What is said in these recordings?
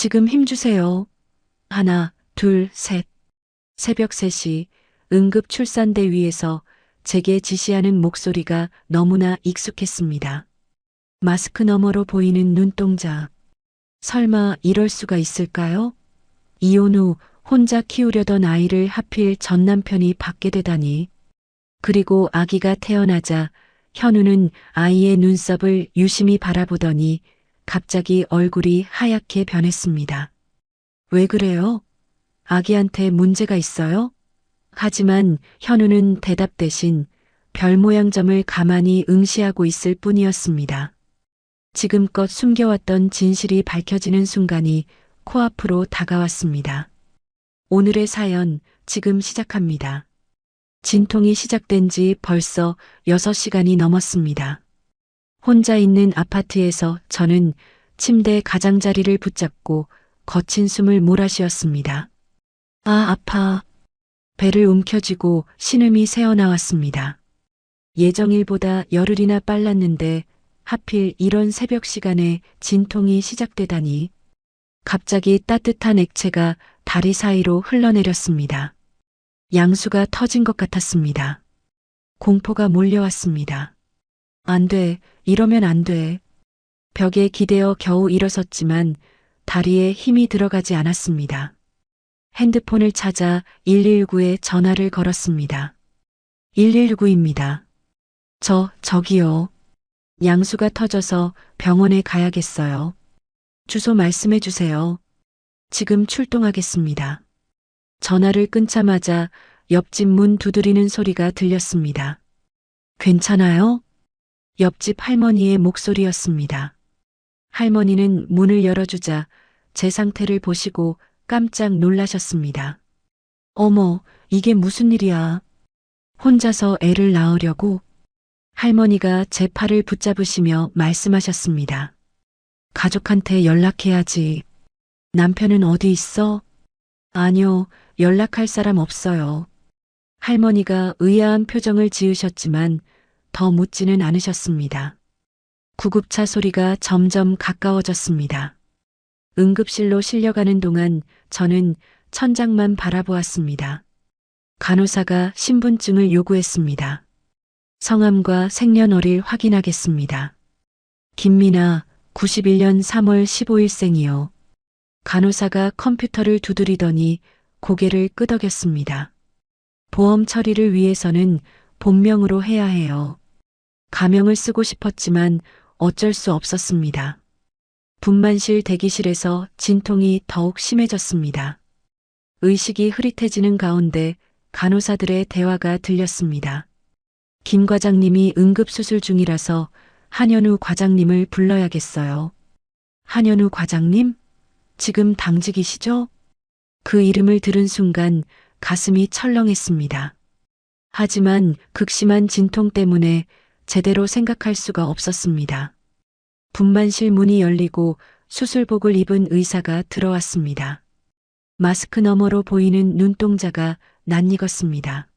지금 힘주세요. 하나, 둘, 셋. 새벽 3시 응급 출산대 위에서 제게 지시하는 목소리가 너무나 익숙했습니다. 마스크 너머로 보이는 눈동자. 설마 이럴 수가 있을까요? 이혼 후 혼자 키우려던 아이를 하필 전 남편이 받게 되다니. 그리고 아기가 태어나자 현우는 아이의 눈썹을 유심히 바라보더니 갑자기 얼굴이 하얗게 변했습니다. 왜 그래요? 아기한테 문제가 있어요? 하지만 현우는 대답 대신 별 모양 점을 가만히 응시하고 있을 뿐이었습니다. 지금껏 숨겨왔던 진실이 밝혀지는 순간이 코앞으로 다가왔습니다. 오늘의 사연 지금 시작합니다. 진통이 시작된 지 벌써 6시간이 넘었습니다. 혼자 있는 아파트에서 저는 침대 가장자리를 붙잡고 거친 숨을 몰아쉬었습니다. 아, 아파. 배를 움켜쥐고 신음이 새어나왔습니다. 예정일보다 열흘이나 빨랐는데 하필 이런 새벽 시간에 진통이 시작되다니. 갑자기 따뜻한 액체가 다리 사이로 흘러내렸습니다. 양수가 터진 것 같았습니다. 공포가 몰려왔습니다. 안 돼, 이러면 안 돼. 벽에 기대어 겨우 일어섰지만 다리에 힘이 들어가지 않았습니다. 핸드폰을 찾아 119에 전화를 걸었습니다. 119입니다. 저기요. 양수가 터져서 병원에 가야겠어요. 주소 말씀해 주세요. 지금 출동하겠습니다. 전화를 끊자마자 옆집 문 두드리는 소리가 들렸습니다. 괜찮아요? 옆집 할머니의 목소리였습니다. 할머니는 문을 열어주자 제 상태를 보시고 깜짝 놀라셨습니다. 어머, 이게 무슨 일이야? 혼자서 애를 낳으려고? 할머니가 제 팔을 붙잡으시며 말씀하셨습니다. 가족한테 연락해야지. 남편은 어디 있어? 아니요, 연락할 사람 없어요. 할머니가 의아한 표정을 지으셨지만 더 묻지는 않으셨습니다. 구급차 소리가 점점 가까워졌습니다. 응급실로 실려가는 동안 저는 천장만 바라보았습니다. 간호사가 신분증을 요구했습니다. 성함과 생년월일 확인하겠습니다. 김미나, 91년 3월 15일생이요. 간호사가 컴퓨터를 두드리더니 고개를 끄덕였습니다. 보험 처리를 위해서는 본명으로 해야 해요. 가명을 쓰고 싶었지만 어쩔 수 없었습니다. 분만실 대기실에서 진통이 더욱 심해졌습니다. 의식이 흐릿해지는 가운데 간호사들의 대화가 들렸습니다. 김 과장님이 응급수술 중이라서 한현우 과장님을 불러야겠어요. 한현우 과장님? 지금 당직이시죠? 그 이름을 들은 순간 가슴이 철렁했습니다. 하지만 극심한 진통 때문에 제대로 생각할 수가 없었습니다. 분만실 문이 열리고 수술복을 입은 의사가 들어왔습니다. 마스크 너머로 보이는 눈동자가 낯익었습니다.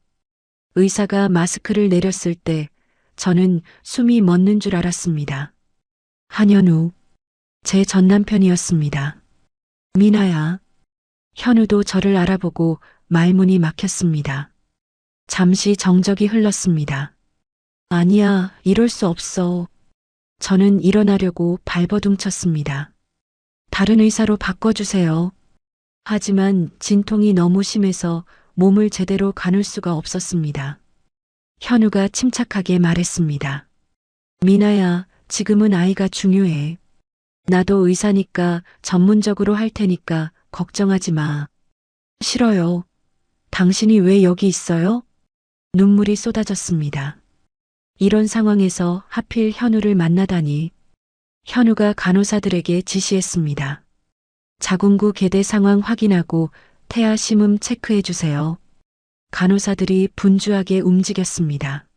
의사가 마스크를 내렸을 때 저는 숨이 멎는 줄 알았습니다. 한현우, 제 전남편이었습니다. 미나야. 현우도 저를 알아보고 말문이 막혔습니다. 잠시 정적이 흘렀습니다. 아니야, 이럴 수 없어. 저는 일어나려고 발버둥쳤습니다. 다른 의사로 바꿔주세요. 하지만 진통이 너무 심해서 몸을 제대로 가눌 수가 없었습니다. 현우가 침착하게 말했습니다. 미나야, 지금은 아이가 중요해. 나도 의사니까 전문적으로 할 테니까 걱정하지 마. 싫어요. 당신이 왜 여기 있어요? 눈물이 쏟아졌습니다. 이런 상황에서 하필 현우를 만나다니. 현우가 간호사들에게 지시했습니다. 자궁구 개대 상황 확인하고 태아 심음 체크해 주세요. 간호사들이 분주하게 움직였습니다.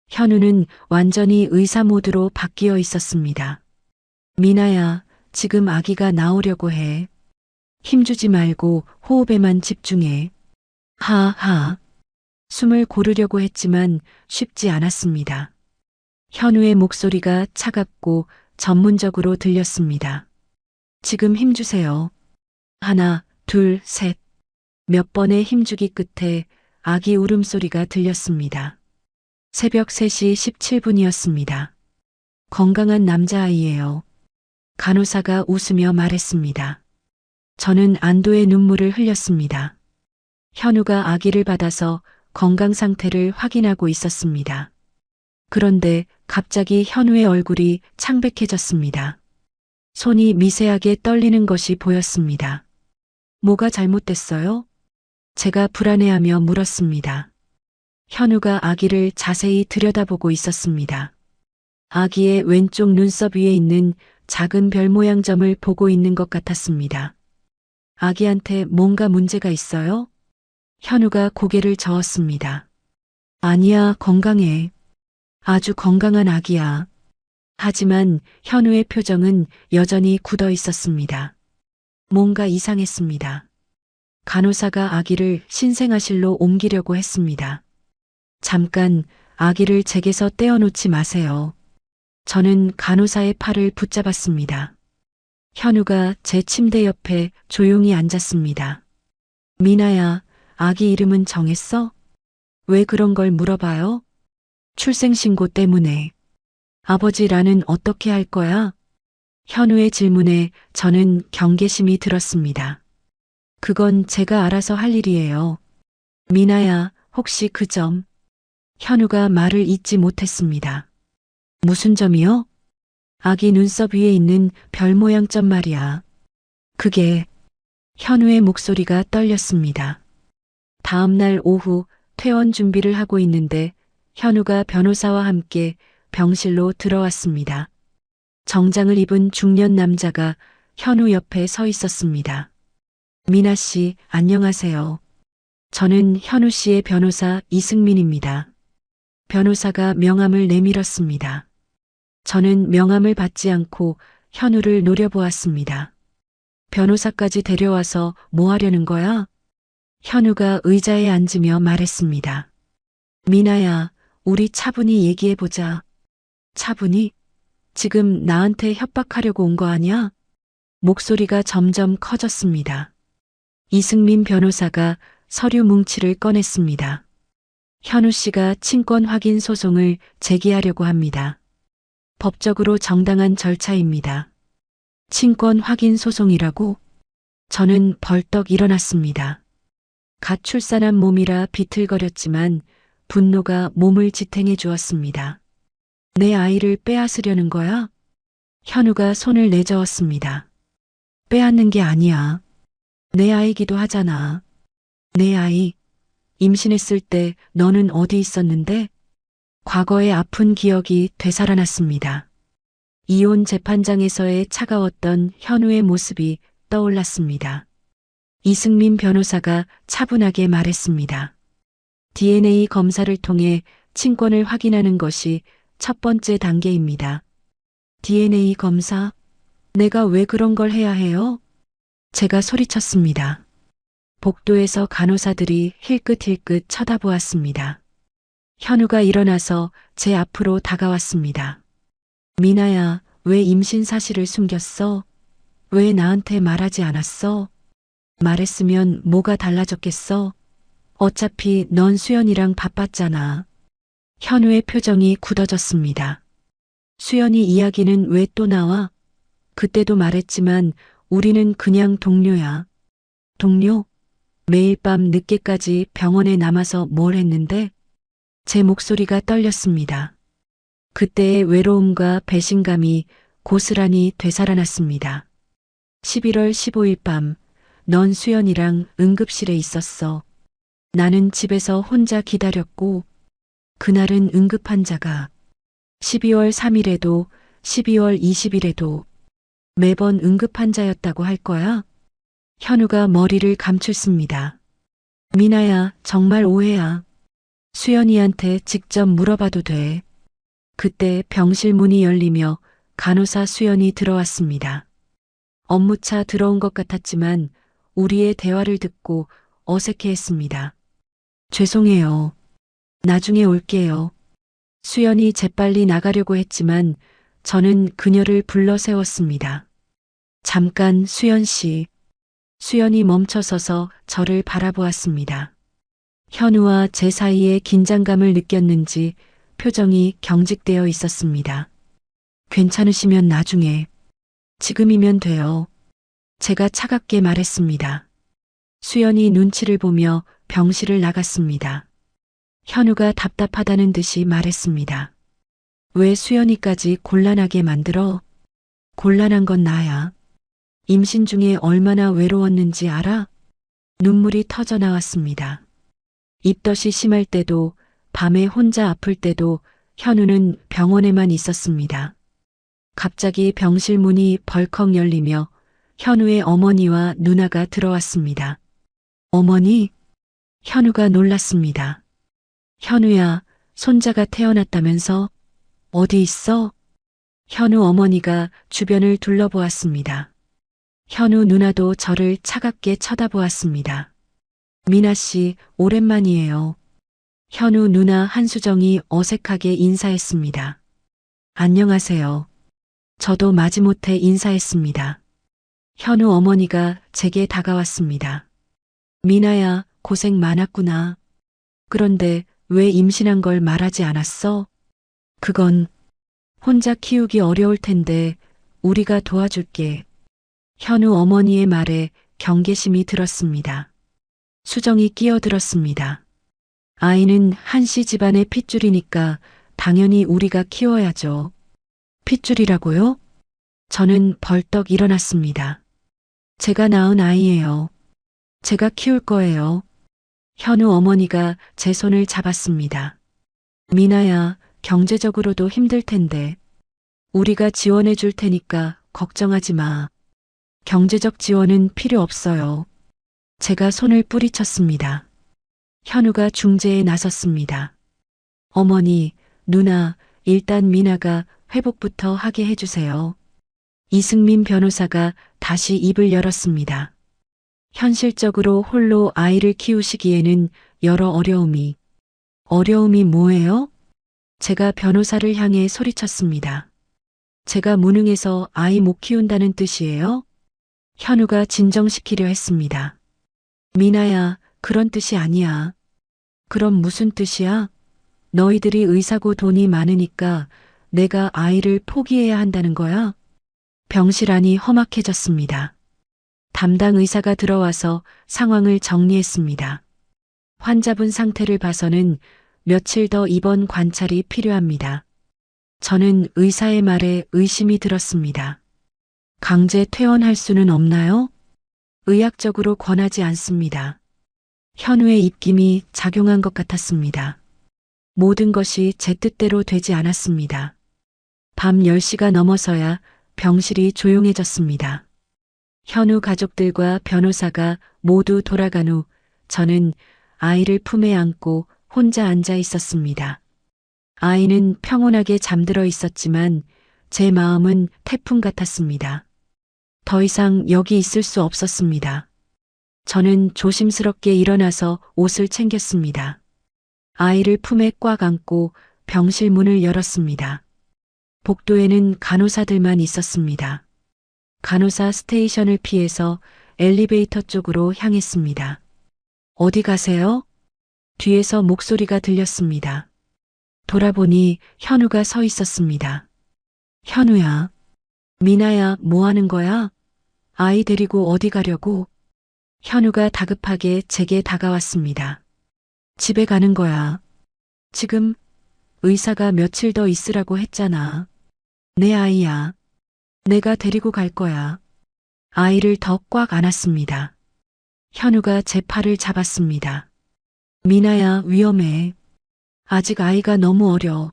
현우는 완전히 의사 모드로 바뀌어 있었습니다. 미나야, 지금 아기가 나오려고 해. 힘주지 말고 호흡에만 집중해. 하하. 숨을 고르려고 했지만 쉽지 않았습니다. 현우의 목소리가 차갑고 전문적으로 들렸습니다. 지금 힘주세요. 하나, 둘, 셋. 몇 번의 힘주기 끝에 아기 울음소리가 들렸습니다. 새벽 3시 17분이었습니다. 건강한 남자아이예요. 간호사가 웃으며 말했습니다. 저는 안도의 눈물을 흘렸습니다. 현우가 아기를 받아서 건강 상태를 확인하고 있었습니다. 그런데 갑자기 현우의 얼굴이 창백해졌습니다. 손이 미세하게 떨리는 것이 보였습니다. 뭐가 잘못됐어요? 제가 불안해하며 물었습니다. 현우가 아기를 자세히 들여다보고 있었습니다. 아기의 왼쪽 눈썹 위에 있는 작은 별 모양 점을 보고 있는 것 같았습니다. 아기한테 뭔가 문제가 있어요? 현우가 고개를 저었습니다. 아니야, 건강해. 아주 건강한 아기야. 하지만 현우의 표정은 여전히 굳어 있었습니다. 뭔가 이상했습니다. 간호사가 아기를 신생아실로 옮기려고 했습니다. 잠깐 아기를 제게서 떼어놓지 마세요. 저는 간호사의 팔을 붙잡았습니다. 현우가 제 침대 옆에 조용히 앉았습니다. 미나야, 아기 이름은 정했어? 왜 그런 걸 물어봐요? 출생신고 때문에. 아버지라는 어떻게 할 거야? 현우의 질문에 저는 경계심이 들었습니다. 그건 제가 알아서 할 일이에요. 미나야, 혹시 그 점? 현우가 말을 잇지 못했습니다. 무슨 점이요? 아기 눈썹 위에 있는 별 모양 점 말이야. 그게 현우의 목소리가 떨렸습니다. 다음 날 오후 퇴원 준비를 하고 있는데 현우가 변호사와 함께 병실로 들어왔습니다. 정장을 입은 중년 남자가 현우 옆에 서 있었습니다. 미나 씨, 안녕하세요. 저는 현우 씨의 변호사 이승민입니다. 변호사가 명함을 내밀었습니다. 저는 명함을 받지 않고 현우를 노려보았습니다. 변호사까지 데려와서 뭐 하려는 거야? 현우가 의자에 앉으며 말했습니다. 미나야, 우리 차분히 얘기해보자. 차분히? 지금 나한테 협박하려고 온 거 아니야? 목소리가 점점 커졌습니다. 이승민 변호사가 서류 뭉치를 꺼냈습니다. 현우 씨가 친권 확인 소송을 제기하려고 합니다. 법적으로 정당한 절차입니다. 친권 확인 소송이라고? 저는 벌떡 일어났습니다. 갓 출산한 몸이라 비틀거렸지만 분노가 몸을 지탱해 주었습니다. 내 아이를 빼앗으려는 거야? 현우가 손을 내저었습니다. 빼앗는 게 아니야. 내 아이기도 하잖아. 내 아이. 임신했을 때 너는 어디 있었는데? 과거의 아픈 기억이 되살아났습니다. 이혼 재판장에서의 차가웠던 현우의 모습이 떠올랐습니다. 이승민 변호사가 차분하게 말했습니다. DNA 검사를 통해 친권을 확인하는 것이 첫 번째 단계입니다. DNA 검사? 내가 왜 그런 걸 해야 해요? 제가 소리쳤습니다. 복도에서 간호사들이 힐끗힐끗 쳐다보았습니다. 현우가 일어나서 제 앞으로 다가왔습니다. 미나야, 왜 임신 사실을 숨겼어? 왜 나한테 말하지 않았어? 말했으면 뭐가 달라졌겠어? 어차피 넌 수연이랑 바빴잖아. 현우의 표정이 굳어졌습니다. 수연이 이야기는 왜 또 나와? 그때도 말했지만 우리는 그냥 동료야. 동료? 매일 밤 늦게까지 병원에 남아서 뭘 했는데? 제 목소리가 떨렸습니다. 그때의 외로움과 배신감이 고스란히 되살아났습니다. 11월 15일 밤, 넌 수연이랑 응급실에 있었어. 나는 집에서 혼자 기다렸고, 그날은 응급환자가 12월 3일에도 12월 20일에도 매번 응급환자였다고 할 거야? 현우가 머리를 감췄습니다. 미나야, 정말 오해야. 수연이한테 직접 물어봐도 돼. 그때 병실 문이 열리며 간호사 수연이 들어왔습니다. 업무차 들어온 것 같았지만 우리의 대화를 듣고 어색해했습니다. 죄송해요. 나중에 올게요. 수연이 재빨리 나가려고 했지만 저는 그녀를 불러 세웠습니다. 잠깐, 수연 씨. 수연이 멈춰서서 저를 바라보았습니다. 현우와 제 사이에 긴장감을 느꼈는지 표정이 경직되어 있었습니다. 괜찮으시면 나중에, 지금이면 돼요. 제가 차갑게 말했습니다. 수연이 눈치를 보며 병실을 나갔습니다. 현우가 답답하다는 듯이 말했습니다. 왜 수연이까지 곤란하게 만들어? 곤란한 건 나야. 임신 중에 얼마나 외로웠는지 알아? 눈물이 터져 나왔습니다. 입덧이 심할 때도, 밤에 혼자 아플 때도 현우는 병원에만 있었습니다. 갑자기 병실 문이 벌컥 열리며 현우의 어머니와 누나가 들어왔습니다. 어머니? 현우가 놀랐습니다. 현우야, 손자가 태어났다면서? 어디 있어? 현우 어머니가 주변을 둘러보았습니다. 현우 누나도 저를 차갑게 쳐다보았습니다. 미나 씨, 오랜만이에요. 현우 누나 한수정이 어색하게 인사했습니다. 안녕하세요. 저도 마지못해 인사했습니다. 현우 어머니가 제게 다가왔습니다. 미나야, 고생 많았구나. 그런데 왜 임신한 걸 말하지 않았어? 그건 혼자 키우기 어려울 텐데 우리가 도와줄게. 현우 어머니의 말에 경계심이 들었습니다. 수정이 끼어들었습니다. 아이는 한씨 집안의 핏줄이니까 당연히 우리가 키워야죠. 핏줄이라고요? 저는 벌떡 일어났습니다. 제가 낳은 아이예요. 제가 키울 거예요. 현우 어머니가 제 손을 잡았습니다. 미나야, 경제적으로도 힘들 텐데 우리가 지원해 줄 테니까 걱정하지 마. 경제적 지원은 필요 없어요. 제가 손을 뿌리쳤습니다. 현우가 중재에 나섰습니다. 어머니, 누나, 일단 미나가 회복부터 하게 해주세요. 이승민 변호사가 다시 입을 열었습니다. 현실적으로 홀로 아이를 키우시기에는 여러 어려움이. 어려움이 뭐예요? 제가 변호사를 향해 소리쳤습니다. 제가 무능해서 아이 못 키운다는 뜻이에요? 현우가 진정시키려 했습니다. 미나야, 그런 뜻이 아니야. 그럼 무슨 뜻이야? 너희들이 의사고 돈이 많으니까 내가 아이를 포기해야 한다는 거야? 병실 안이 험악해졌습니다. 담당 의사가 들어와서 상황을 정리했습니다. 환자분 상태를 봐서는 며칠 더 입원 관찰이 필요합니다. 저는 의사의 말에 의심이 들었습니다. 강제 퇴원할 수는 없나요? 의학적으로 권하지 않습니다. 현우의 입김이 작용한 것 같았습니다. 모든 것이 제 뜻대로 되지 않았습니다. 밤 10시가 넘어서야 병실이 조용해졌습니다. 현우 가족들과 변호사가 모두 돌아간 후 저는 아이를 품에 안고 혼자 앉아 있었습니다. 아이는 평온하게 잠들어 있었지만 제 마음은 태풍 같았습니다. 더 이상 여기 있을 수 없었습니다. 저는 조심스럽게 일어나서 옷을 챙겼습니다. 아이를 품에 꽉 안고 병실 문을 열었습니다. 복도에는 간호사들만 있었습니다. 간호사 스테이션을 피해서 엘리베이터 쪽으로 향했습니다. 어디 가세요? 뒤에서 목소리가 들렸습니다. 돌아보니 현우가 서 있었습니다. 현우야. 미나야, 뭐 하는 거야? 아이 데리고 어디 가려고? 현우가 다급하게 제게 다가왔습니다. 집에 가는 거야. 지금 의사가 며칠 더 있으라고 했잖아. 내 아이야. 내가 데리고 갈 거야. 아이를 더 꽉 안았습니다. 현우가 제 팔을 잡았습니다. 미나야, 위험해. 아직 아이가 너무 어려.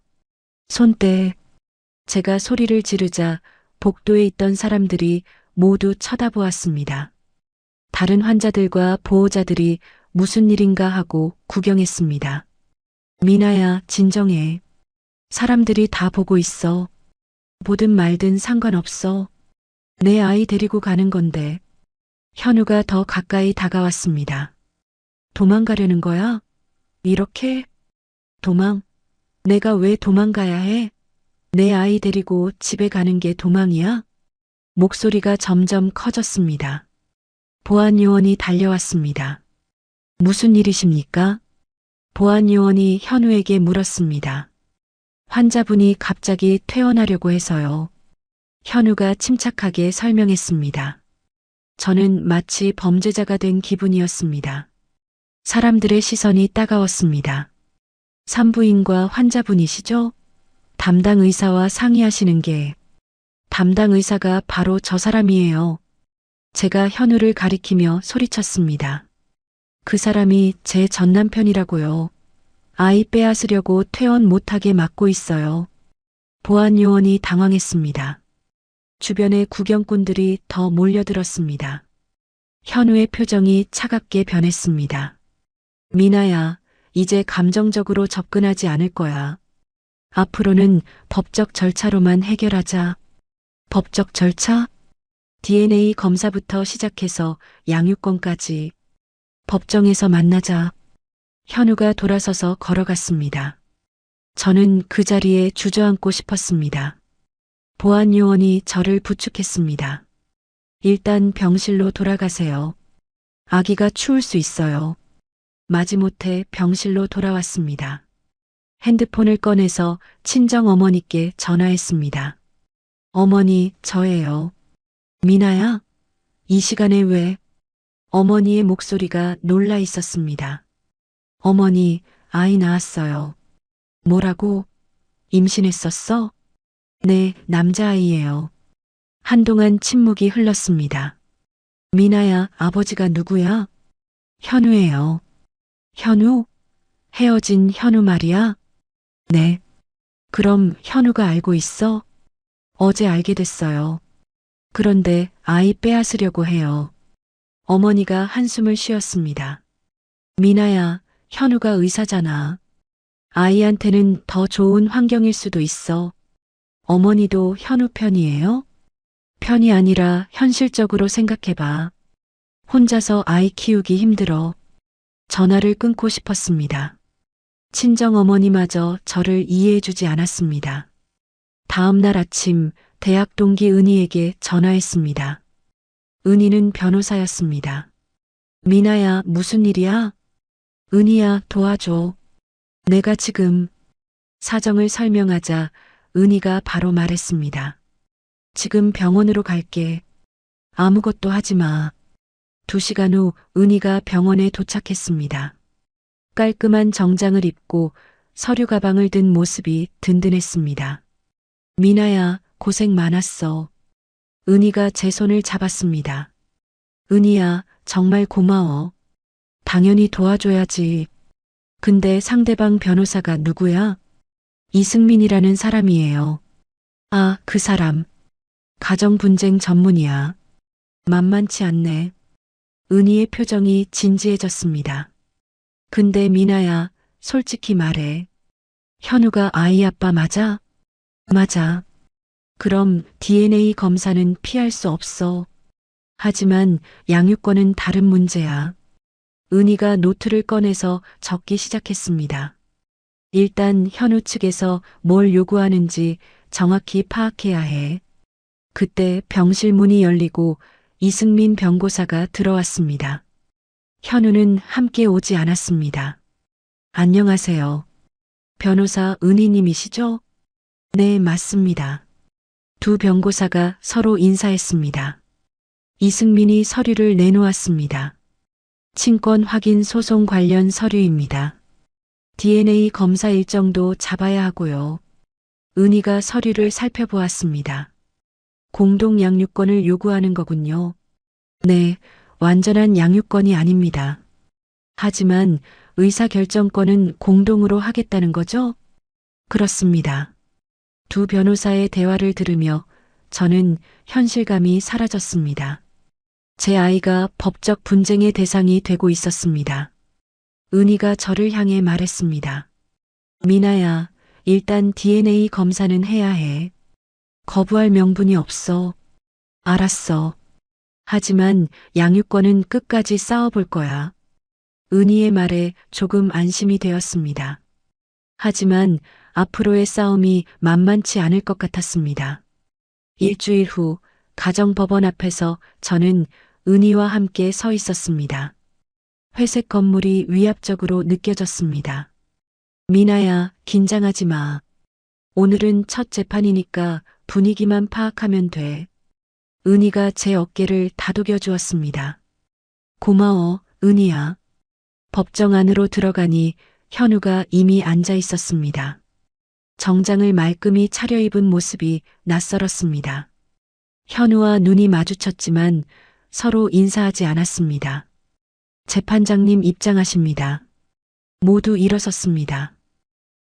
손 떼. 제가 소리를 지르자 복도에 있던 사람들이 모두 쳐다보았습니다. 다른 환자들과 보호자들이 무슨 일인가 하고 구경했습니다. 미나야, 진정해. 사람들이 다 보고 있어. 보든 말든 상관없어. 내 아이 데리고 가는 건데. 현우가 더 가까이 다가왔습니다. 도망가려는 거야? 이렇게? 도망? 내가 왜 도망가야 해? 내 아이 데리고 집에 가는 게 도망이야? 목소리가 점점 커졌습니다. 보안요원이 달려왔습니다. 무슨 일이십니까? 보안요원이 현우에게 물었습니다. 환자분이 갑자기 퇴원하려고 해서요. 현우가 침착하게 설명했습니다. 저는 마치 범죄자가 된 기분이었습니다. 사람들의 시선이 따가웠습니다. 산부인과 환자분이시죠? 담당 의사와 상의하시는 게. 담당 의사가 바로 저 사람이에요. 제가 현우를 가리키며 소리쳤습니다. 그 사람이 제 전남편이라고요. 아이 빼앗으려고 퇴원 못하게 막고 있어요. 보안요원이 당황했습니다. 주변의 구경꾼들이 더 몰려들었습니다. 현우의 표정이 차갑게 변했습니다. 미나야, 이제 감정적으로 접근하지 않을 거야. 앞으로는 법적 절차로만 해결하자. 법적 절차? DNA 검사부터 시작해서 양육권까지. 법정에서 만나자. 현우가 돌아서서 걸어갔습니다. 저는 그 자리에 주저앉고 싶었습니다. 보안요원이 저를 부축했습니다. 일단 병실로 돌아가세요. 아기가 추울 수 있어요. 마지못해 병실로 돌아왔습니다. 핸드폰을 꺼내서 친정 어머니께 전화했습니다. 어머니, 저예요. 미나야? 이 시간에 왜? 어머니의 목소리가 놀라 있었습니다. 어머니, 아이 낳았어요. 뭐라고? 임신했었어? 네, 남자아이예요. 한동안 침묵이 흘렀습니다. 미나야, 아버지가 누구야? 현우예요. 현우? 헤어진 현우 말이야? 네. 그럼 현우가 알고 있어? 어제 알게 됐어요. 그런데 아이 빼앗으려고 해요. 어머니가 한숨을 쉬었습니다. 미나야, 현우가 의사잖아. 아이한테는 더 좋은 환경일 수도 있어. 어머니도 현우 편이에요? 편이 아니라 현실적으로 생각해봐. 혼자서 아이 키우기 힘들어. 전화를 끊고 싶었습니다. 친정어머니마저 저를 이해해주지 않았습니다. 다음 날 아침 대학 동기 은희에게 전화했습니다. 은희는 변호사였습니다. 미나야, 무슨 일이야? 은희야, 도와줘. 내가 지금. 사정을 설명하자 은희가 바로 말했습니다. 지금 병원으로 갈게. 아무것도 하지 마. 2시간 후 은희가 병원에 도착했습니다. 깔끔한 정장을 입고 서류 가방을 든 모습이 든든했습니다. 미나야, 고생 많았어. 은희가 제 손을 잡았습니다. 은희야, 정말 고마워. 당연히 도와줘야지. 근데 상대방 변호사가 누구야? 이승민이라는 사람이에요. 아, 그 사람. 가정분쟁 전문이야. 만만치 않네. 은희의 표정이 진지해졌습니다. 근데 미나야, 솔직히 말해. 현우가 아이 아빠 맞아? 맞아. 그럼 DNA 검사는 피할 수 없어. 하지만 양육권은 다른 문제야. 은희가 노트를 꺼내서 적기 시작했습니다. 일단 현우 측에서 뭘 요구하는지 정확히 파악해야 해. 그때 병실 문이 열리고 이승민 변호사가 들어왔습니다. 현우는 함께 오지 않았습니다. 안녕하세요. 변호사 은희님이시죠? 네, 맞습니다. 두 변호사가 서로 인사했습니다. 이승민이 서류를 내놓았습니다. 친권 확인 소송 관련 서류입니다. DNA 검사 일정도 잡아야 하고요. 은희가 서류를 살펴보았습니다. 공동 양육권을 요구하는 거군요. 네, 완전한 양육권이 아닙니다. 하지만 의사결정권은 공동으로 하겠다는 거죠? 그렇습니다. 두 변호사의 대화를 들으며 저는 현실감이 사라졌습니다. 제 아이가 법적 분쟁의 대상이 되고 있었습니다. 은희가 저를 향해 말했습니다. 미나야, 일단 DNA 검사는 해야 해. 거부할 명분이 없어. 알았어. 하지만 양육권은 끝까지 싸워볼 거야. 은희의 말에 조금 안심이 되었습니다. 하지만 앞으로의 싸움이 만만치 않을 것 같았습니다. 일주일 후 가정법원 앞에서 저는 은희와 함께 서 있었습니다. 회색 건물이 위압적으로 느껴졌습니다. 미나야, 긴장하지 마. 오늘은 첫 재판이니까 분위기만 파악하면 돼. 은희가 제 어깨를 다독여 주었습니다. 고마워, 은희야. 법정 안으로 들어가니 현우가 이미 앉아 있었습니다. 정장을 말끔히 차려입은 모습이 낯설었습니다. 현우와 눈이 마주쳤지만 서로 인사하지 않았습니다. 재판장님 입장하십니다. 모두 일어섰습니다.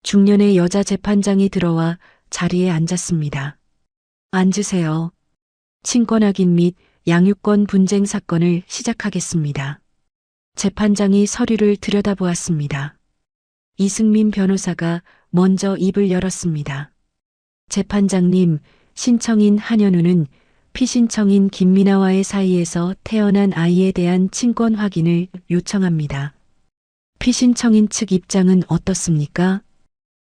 중년의 여자 재판장이 들어와 자리에 앉았습니다. 앉으세요. 친권 확인 및 양육권 분쟁 사건을 시작하겠습니다. 재판장이 서류를 들여다보았습니다. 이승민 변호사가 먼저 입을 열었습니다. 재판장님, 신청인 한현우는 피신청인 김미나와의 사이에서 태어난 아이에 대한 친권 확인을 요청합니다. 피신청인 측 입장은 어떻습니까?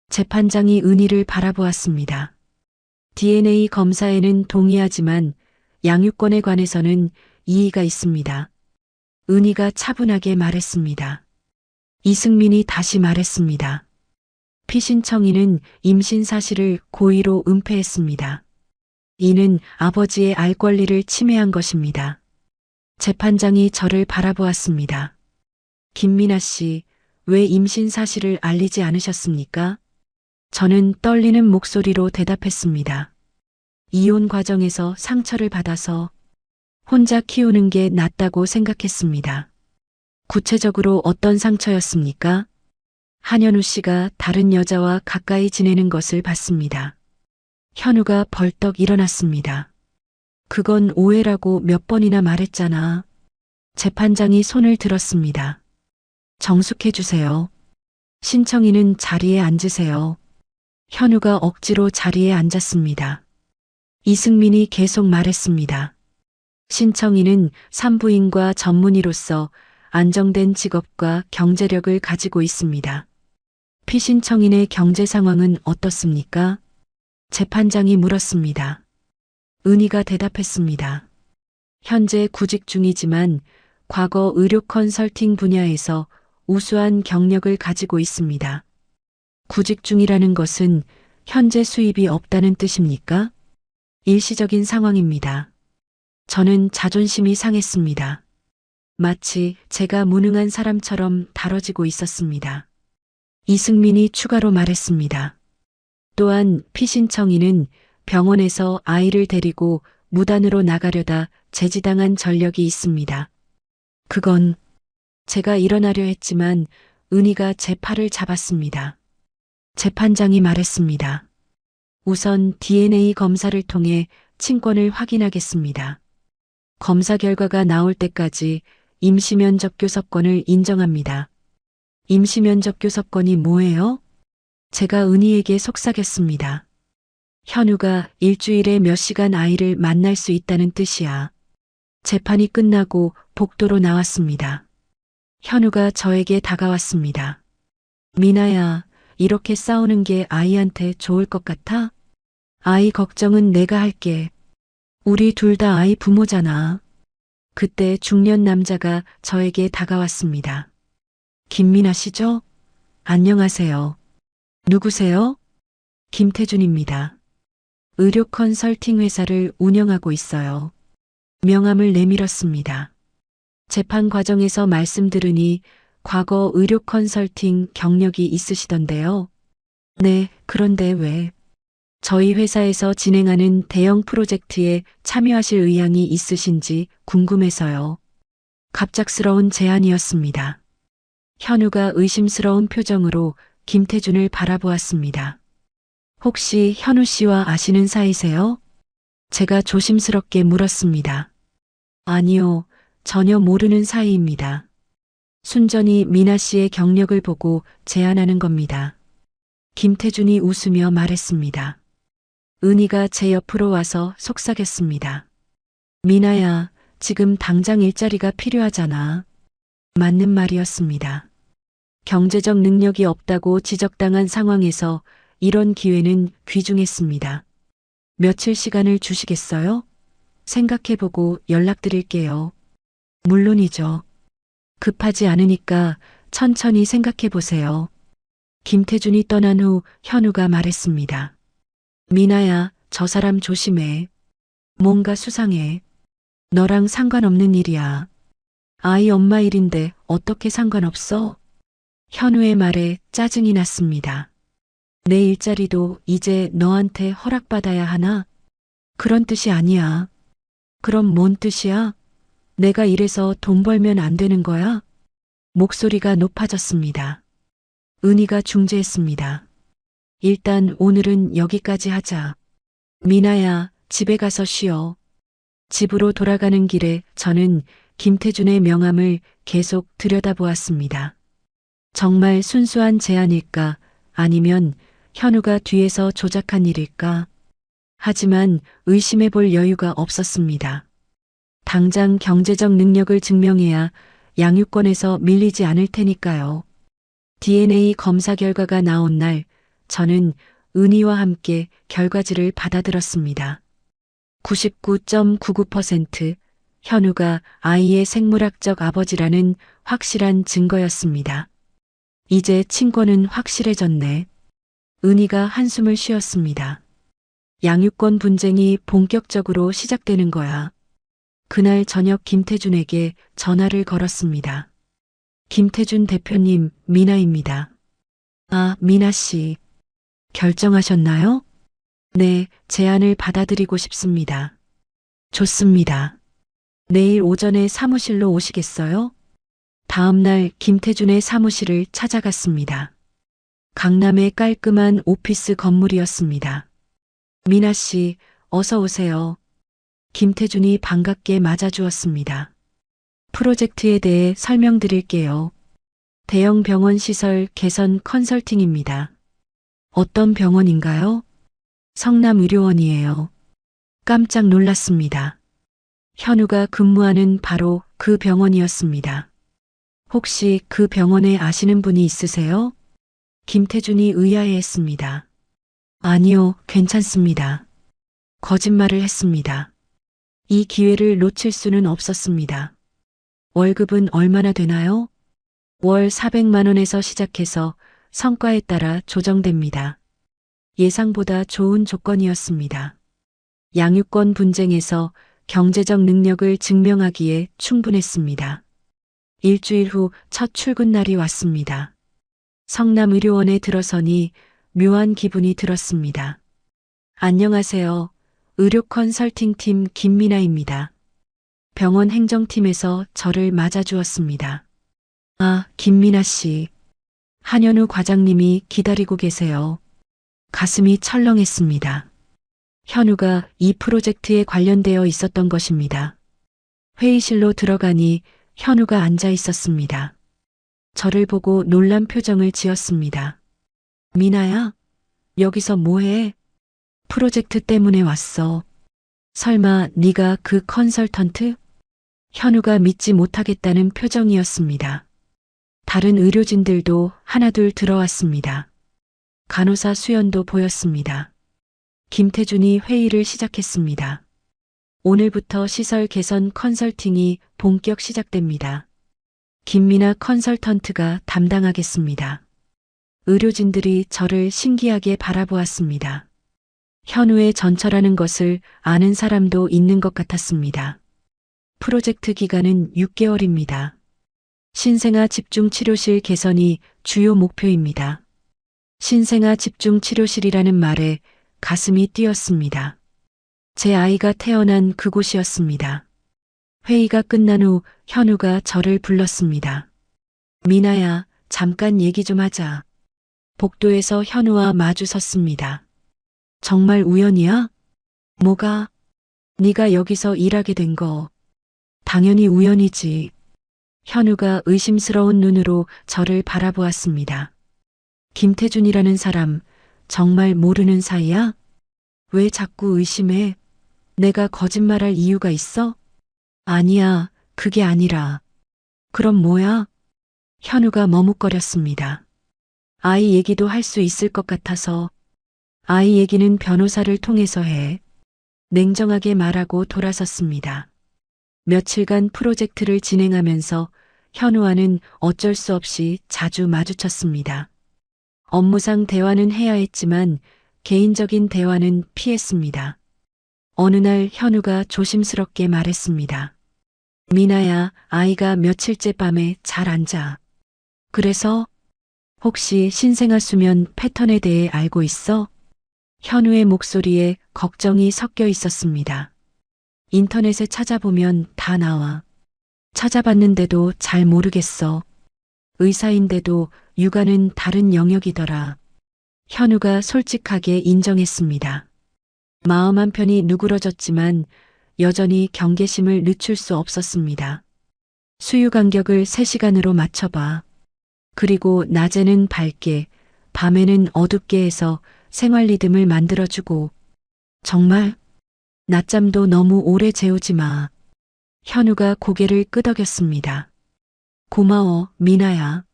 재판장이 은희를 바라보았습니다. DNA 검사에는 동의하지만 양육권에 관해서는 이의가 있습니다. 은희가 차분하게 말했습니다. 이승민이 다시 말했습니다. 피신청인은 임신 사실을 고의로 은폐했습니다. 이는 아버지의 알 권리를 침해한 것입니다. 재판장이 저를 바라보았습니다. 김미나 씨, 왜 임신 사실을 알리지 않으셨습니까? 저는 떨리는 목소리로 대답했습니다. 이혼 과정에서 상처를 받아서 혼자 키우는 게 낫다고 생각했습니다. 구체적으로 어떤 상처였습니까? 한현우 씨가 다른 여자와 가까이 지내는 것을 봤습니다. 현우가 벌떡 일어났습니다. 그건 오해라고 몇 번이나 말했잖아. 재판장이 손을 들었습니다. 정숙해 주세요. 신청인은 자리에 앉으세요. 현우가 억지로 자리에 앉았습니다. 이승민이 계속 말했습니다. 신청인은 산부인과 전문의로서 안정된 직업과 경제력을 가지고 있습니다. 피신청인의 경제 상황은 어떻습니까? 재판장이 물었습니다. 은희가 대답했습니다. 현재 구직 중이지만 과거 의료 컨설팅 분야에서 우수한 경력을 가지고 있습니다. 구직 중이라는 것은 현재 수입이 없다는 뜻입니까? 일시적인 상황입니다. 저는 자존심이 상했습니다. 마치 제가 무능한 사람처럼 다뤄지고 있었습니다. 이승민이 추가로 말했습니다. 또한 피신청인은 병원에서 아이를 데리고 무단으로 나가려다 제지당한 전력이 있습니다. 그건 제가 일어나려 했지만 은희가 제 팔을 잡았습니다. 재판장이 말했습니다. 우선 DNA 검사를 통해 친권을 확인하겠습니다. 검사 결과가 나올 때까지 임시면접 교섭권을 인정합니다. 임시면접 교섭권이 뭐예요? 제가 은희에게 속삭였습니다. 현우가 일주일에 몇 시간 아이를 만날 수 있다는 뜻이야. 재판이 끝나고 복도로 나왔습니다. 현우가 저에게 다가왔습니다. 미나야, 이렇게 싸우는 게 아이한테 좋을 것 같아? 아이 걱정은 내가 할게. 우리 둘 다 아이 부모잖아. 그때 중년 남자가 저에게 다가왔습니다. 김미나 씨죠? 안녕하세요. 누구세요? 김태준입니다. 의료 컨설팅 회사를 운영하고 있어요. 명함을 내밀었습니다. 재판 과정에서 말씀 들으니 과거 의료 컨설팅 경력이 있으시던데요. 네, 그런데 왜? 저희 회사에서 진행하는 대형 프로젝트에 참여하실 의향이 있으신지 궁금해서요. 갑작스러운 제안이었습니다. 현우가 의심스러운 표정으로 김태준을 바라보았습니다. 혹시 현우 씨와 아시는 사이세요? 제가 조심스럽게 물었습니다. 아니요, 전혀 모르는 사이입니다. 순전히 미나 씨의 경력을 보고 제안하는 겁니다. 김태준이 웃으며 말했습니다. 은희가 제 옆으로 와서 속삭였습니다. 미나야, 지금 당장 일자리가 필요하잖아. 맞는 말이었습니다. 경제적 능력이 없다고 지적당한 상황에서 이런 기회는 귀중했습니다. 며칠 시간을 주시겠어요? 생각해보고 연락드릴게요. 물론이죠. 급하지 않으니까 천천히 생각해 보세요. 김태준이 떠난 후 현우가 말했습니다. 미나야, 저 사람 조심해. 뭔가 수상해. 너랑 상관없는 일이야. 아이 엄마 일인데 어떻게 상관없어? 현우의 말에 짜증이 났습니다. 내 일자리도 이제 너한테 허락받아야 하나? 그런 뜻이 아니야. 그럼 뭔 뜻이야? 내가 이래서 돈 벌면 안 되는 거야? 목소리가 높아졌습니다. 은희가 중재했습니다. 일단 오늘은 여기까지 하자. 미나야, 집에 가서 쉬어. 집으로 돌아가는 길에 저는 김태준의 명함을 계속 들여다보았습니다. 정말 순수한 제안일까? 아니면 현우가 뒤에서 조작한 일일까? 하지만 의심해 볼 여유가 없었습니다. 당장 경제적 능력을 증명해야 양육권에서 밀리지 않을 테니까요. DNA 검사 결과가 나온 날 저는 은희와 함께 결과지를 받아들었습니다. 99.99% 현우가 아이의 생물학적 아버지라는 확실한 증거였습니다. 이제 친권은 확실해졌네. 은희가 한숨을 쉬었습니다. 양육권 분쟁이 본격적으로 시작되는 거야. 그날 저녁 김태준에게 전화를 걸었습니다. 김태준 대표님, 미나입니다. 아, 미나 씨. 결정하셨나요? 네, 제안을 받아들이고 싶습니다. 좋습니다. 내일 오전에 사무실로 오시겠어요? 다음 날 김태준의 사무실을 찾아갔습니다. 강남의 깔끔한 오피스 건물이었습니다. 미나 씨, 어서 오세요. 김태준이 반갑게 맞아주었습니다. 프로젝트에 대해 설명드릴게요. 대형 병원 시설 개선 컨설팅입니다. 어떤 병원인가요? 성남의료원이에요. 깜짝 놀랐습니다. 현우가 근무하는 바로 그 병원이었습니다. 혹시 그 병원에 아시는 분이 있으세요? 김태준이 의아해했습니다. 아니요, 괜찮습니다. 거짓말을 했습니다. 이 기회를 놓칠 수는 없었습니다. 월급은 얼마나 되나요? 월 400만 원에서 시작해서 성과에 따라 조정됩니다. 예상보다 좋은 조건이었습니다. 양육권 분쟁에서 경제적 능력을 증명하기에 충분했습니다. 일주일 후 첫 출근 날이 왔습니다. 성남의료원에 들어서니 묘한 기분이 들었습니다. 안녕하세요. 의료 컨설팅팀 김미나입니다. 병원 행정팀에서 저를 맞아주었습니다. 아, 김미나 씨. 한현우 과장님이 기다리고 계세요. 가슴이 철렁했습니다. 현우가 이 프로젝트에 관련되어 있었던 것입니다. 회의실로 들어가니 현우가 앉아 있었습니다. 저를 보고 놀란 표정을 지었습니다. 미나야, 여기서 뭐해? 프로젝트 때문에 왔어. 설마 네가 그 컨설턴트? 현우가 믿지 못하겠다는 표정이었습니다. 다른 의료진들도 하나둘 들어왔습니다. 간호사 수연도 보였습니다. 김태준이 회의를 시작했습니다. 오늘부터 시설 개선 컨설팅이 본격 시작됩니다. 김미나 컨설턴트가 담당하겠습니다. 의료진들이 저를 신기하게 바라보았습니다. 현우의 전처라는 것을 아는 사람도 있는 것 같았습니다. 프로젝트 기간은 6개월입니다. 신생아 집중치료실 개선이 주요 목표입니다. 신생아 집중치료실이라는 말에 가슴이 뛰었습니다. 제 아이가 태어난 그곳이었습니다. 회의가 끝난 후 현우가 저를 불렀습니다. 미나야, 잠깐 얘기 좀 하자. 복도에서 현우와 마주 섰습니다. 정말 우연이야? 뭐가? 네가 여기서 일하게 된 거. 당연히 우연이지. 현우가 의심스러운 눈으로 저를 바라보았습니다. 김태준이라는 사람 정말 모르는 사이야? 왜 자꾸 의심해? 내가 거짓말할 이유가 있어? 아니야, 그게 아니라. 그럼 뭐야? 현우가 머뭇거렸습니다. 아이 얘기도 할 수 있을 것 같아서. 아이 얘기는 변호사를 통해서 해. 냉정하게 말하고 돌아섰습니다. 며칠간 프로젝트를 진행하면서 현우와는 어쩔 수 없이 자주 마주쳤습니다. 업무상 대화는 해야 했지만 개인적인 대화는 피했습니다. 어느 날 현우가 조심스럽게 말했습니다. 미나야, 아이가 며칠째 밤에 잘 안 자. 그래서 혹시 신생아 수면 패턴에 대해 알고 있어? 현우의 목소리에 걱정이 섞여 있었습니다. 인터넷에 찾아보면 다 나와. 찾아봤는데도 잘 모르겠어. 의사인데도 육아는 다른 영역이더라. 현우가 솔직하게 인정했습니다. 마음 한편이 누그러졌지만 여전히 경계심을 늦출 수 없었습니다. 수유 간격을 3시간으로 맞춰봐. 그리고 낮에는 밝게, 밤에는 어둡게 해서 생활 리듬을 만들어주고. 정말? 낮잠도 너무 오래 재우지 마. 현우가 고개를 끄덕였습니다. 고마워, 미나야.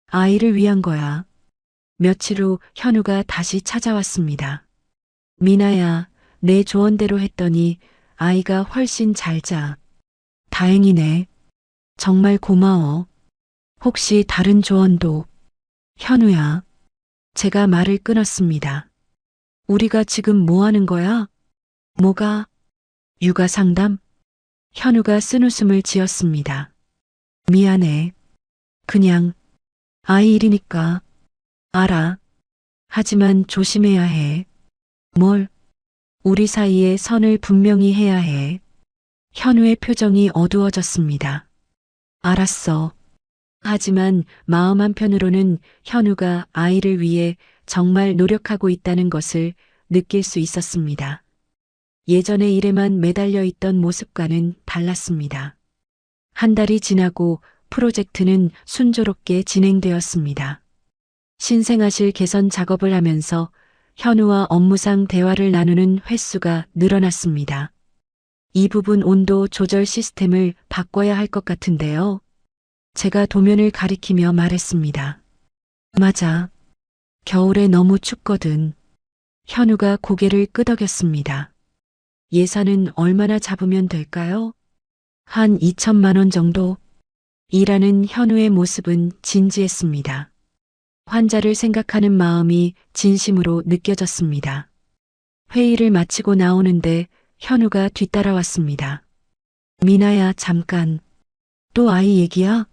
아이를 위한 거야. 며칠 후 현우가 다시 찾아왔습니다. 미나야, 내 조언대로 했더니 아이가 훨씬 잘 자. 다행이네. 정말 고마워. 혹시 다른 조언도? 현우야. 제가 말을 끊었습니다. 우리가 지금 뭐 하는 거야? 뭐가? 육아 상담? 현우가 쓴웃음을 지었습니다. 미안해. 그냥 아이 일이니까. 알아. 하지만 조심해야 해. 뭘? 우리 사이에 선을 분명히 해야 해. 현우의 표정이 어두워졌습니다. 알았어. 하지만 마음 한편으로는 현우가 아이를 위해 정말 노력하고 있다는 것을 느낄 수 있었습니다. 예전의 일에만 매달려 있던 모습과는 달랐습니다. 한 달이 지나고 프로젝트는 순조롭게 진행되었습니다. 신생아실 개선 작업을 하면서 현우와 업무상 대화를 나누는 횟수가 늘어났습니다. 이 부분 온도 조절 시스템을 바꿔야 할 것 같은데요. 제가 도면을 가리키며 말했습니다. 맞아. 겨울에 너무 춥거든. 현우가 고개를 끄덕였습니다. 예산은 얼마나 잡으면 될까요? 한 2천만 원 정도? 일하는 현우의 모습은 진지했습니다. 환자를 생각하는 마음이 진심으로 느껴졌습니다. 회의를 마치고 나오는데 현우가 뒤따라왔습니다. 미나야, 잠깐. 또 아이 얘기야?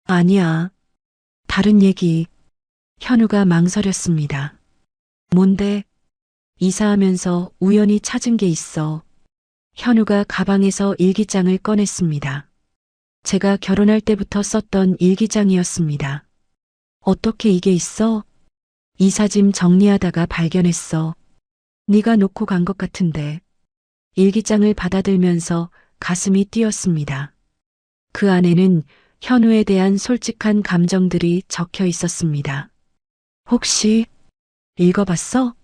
아니야. 다른 얘기. 현우가 망설였습니다. 뭔데? 이사하면서 우연히 찾은 게 있어. 현우가 가방에서 일기장을 꺼냈습니다. 제가 결혼할 때부터 썼던 일기장이었습니다. 어떻게 이게 있어? 이사짐 정리하다가 발견했어. 네가 놓고 간 것 같은데. 일기장을 받아들면서 가슴이 뛰었습니다. 그 안에는 현우에 대한 솔직한 감정들이 적혀 있었습니다. 혹시 읽어봤어?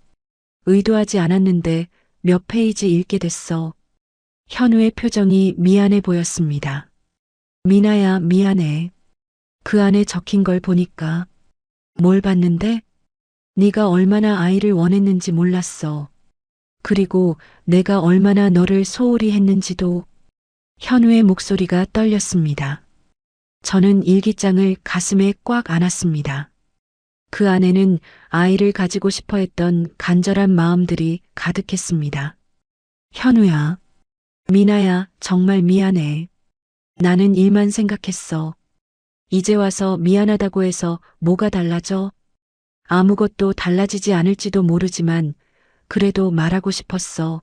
의도하지 않았는데 몇 페이지 읽게 됐어. 현우의 표정이 미안해 보였습니다. 미나야, 미안해. 그 안에 적힌 걸 보니까. 뭘 봤는데? 네가 얼마나 아이를 원했는지 몰랐어. 그리고 내가 얼마나 너를 소홀히 했는지도. 현우의 목소리가 떨렸습니다. 저는 일기장을 가슴에 꽉 안았습니다. 그 안에는 아이를 가지고 싶어 했던 간절한 마음들이 가득했습니다. 현우야, 미나야, 정말 미안해. 나는 일만 생각했어. 이제 와서 미안하다고 해서 뭐가 달라져? 아무것도 달라지지 않을지도 모르지만 그래도 말하고 싶었어.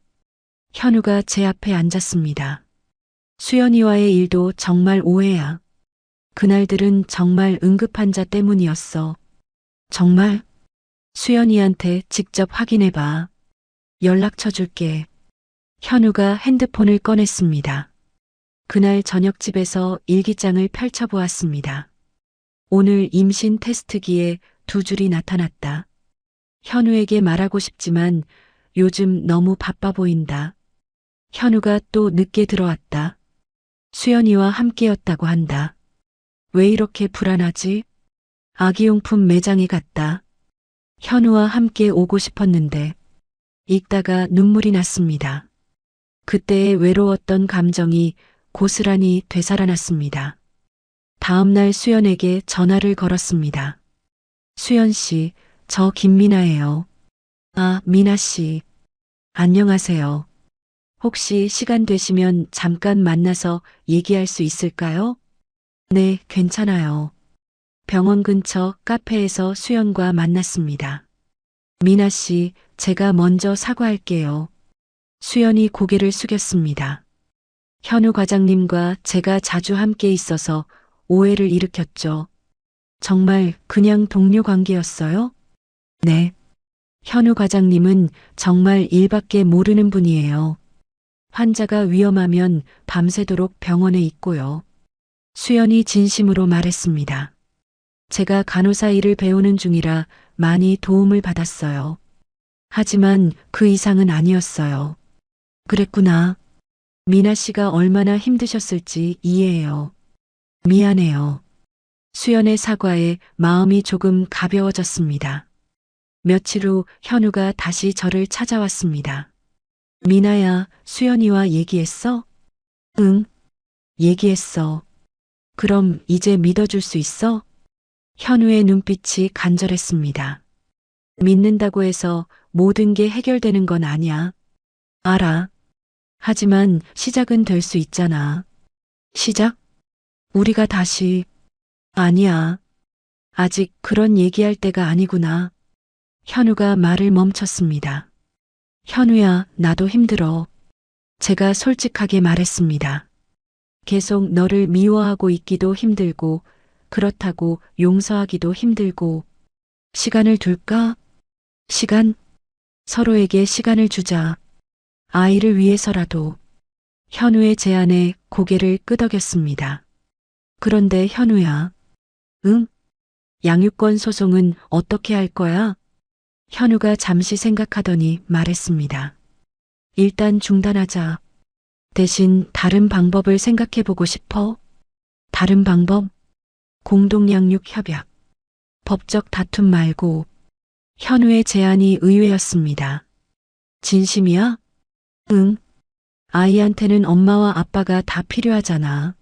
현우가 제 앞에 앉았습니다. 수연이와의 일도 정말 오해야. 그날들은 정말 응급환자 때문이었어. 정말? 수연이한테 직접 확인해봐. 연락처 줄게. 현우가 핸드폰을 꺼냈습니다. 그날 저녁집에서 일기장을 펼쳐보았습니다. 오늘 임신 테스트기에 2줄이 나타났다. 현우에게 말하고 싶지만 요즘 너무 바빠 보인다. 현우가 또 늦게 들어왔다. 수연이와 함께였다고 한다. 왜 이렇게 불안하지? 아기용품 매장에 갔다. 현우와 함께 오고 싶었는데 읽다가 눈물이 났습니다. 그때의 외로웠던 감정이 고스란히 되살아났습니다. 다음 날 수연에게 전화를 걸었습니다. 수연 씨, 저 김미나예요. 아, 미나 씨. 안녕하세요. 혹시 시간 되시면 잠깐 만나서 얘기할 수 있을까요? 네, 괜찮아요. 병원 근처 카페에서 수연과 만났습니다. 미나 씨, 제가 먼저 사과할게요. 수연이 고개를 숙였습니다. 현우 과장님과 제가 자주 함께 있어서 오해를 일으켰죠. 정말 그냥 동료 관계였어요? 네. 현우 과장님은 정말 일밖에 모르는 분이에요. 환자가 위험하면 밤새도록 병원에 있고요. 수연이 진심으로 말했습니다. 제가 간호사 일을 배우는 중이라 많이 도움을 받았어요. 하지만 그 이상은 아니었어요. 그랬구나. 미나 씨가 얼마나 힘드셨을지 이해해요. 미안해요. 수연의 사과에 마음이 조금 가벼워졌습니다. 며칠 후 현우가 다시 저를 찾아왔습니다. 미나야, 수연이와 얘기했어? 응, 얘기했어. 그럼 이제 믿어줄 수 있어? 현우의 눈빛이 간절했습니다. 믿는다고 해서 모든 게 해결되는 건 아니야. 알아. 하지만 시작은 될 수 있잖아. 시작? 우리가 다시. 아니야. 아직 그런 얘기할 때가 아니구나. 현우가 말을 멈췄습니다. 현우야, 나도 힘들어. 제가 솔직하게 말했습니다. 계속 너를 미워하고 있기도 힘들고, 그렇다고 용서하기도 힘들고. 시간을 둘까? 시간? 서로에게 시간을 주자. 아이를 위해서라도. 현우의 제안에 고개를 끄덕였습니다. 그런데 현우야. 응? 양육권 소송은 어떻게 할 거야? 현우가 잠시 생각하더니 말했습니다. 일단 중단하자. 대신 다른 방법을 생각해보고 싶어? 다른 방법? 공동양육 협약. 법적 다툼 말고. 현우의 제안이 의외였습니다. 진심이야? 응. 아이한테는 엄마와 아빠가 다 필요하잖아.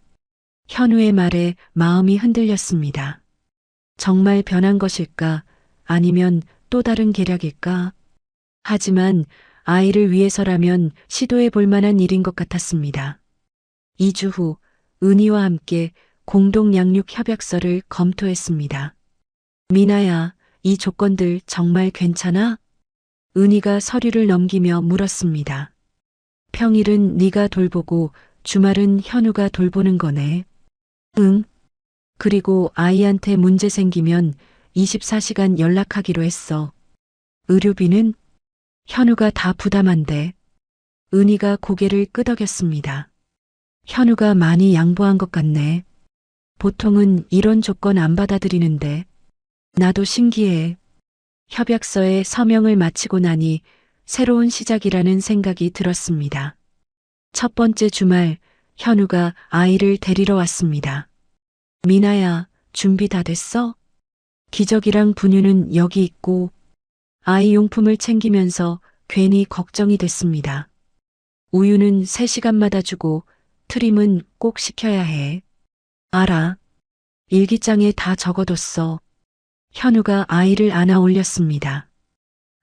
현우의 말에 마음이 흔들렸습니다. 정말 변한 것일까? 아니면 또 다른 계략일까? 하지만 아이를 위해서라면 시도해 볼 만한 일인 것 같았습니다. 2주 후 은희와 함께 공동 양육 협약서를 검토했습니다. 미나야, 이 조건들 정말 괜찮아? 은희가 서류를 넘기며 물었습니다. 평일은 네가 돌보고 주말은 현우가 돌보는 거네. 응. 그리고 아이한테 문제 생기면 24시간 연락하기로 했어. 의료비는? 현우가 다 부담한대. 은희가 고개를 끄덕였습니다. 현우가 많이 양보한 것 같네. 보통은 이런 조건 안 받아들이는데. 나도 신기해. 협약서에 서명을 마치고 나니 새로운 시작이라는 생각이 들었습니다. 첫 번째 주말, 현우가 아이를 데리러 왔습니다. 미나야, 준비 다 됐어? 기저귀랑 분유는 여기 있고. 아이 용품을 챙기면서 괜히 걱정이 됐습니다. 우유는 3시간마다 주고 트림은 꼭 시켜야 해. 알아. 일기장에 다 적어뒀어. 현우가 아이를 안아 올렸습니다.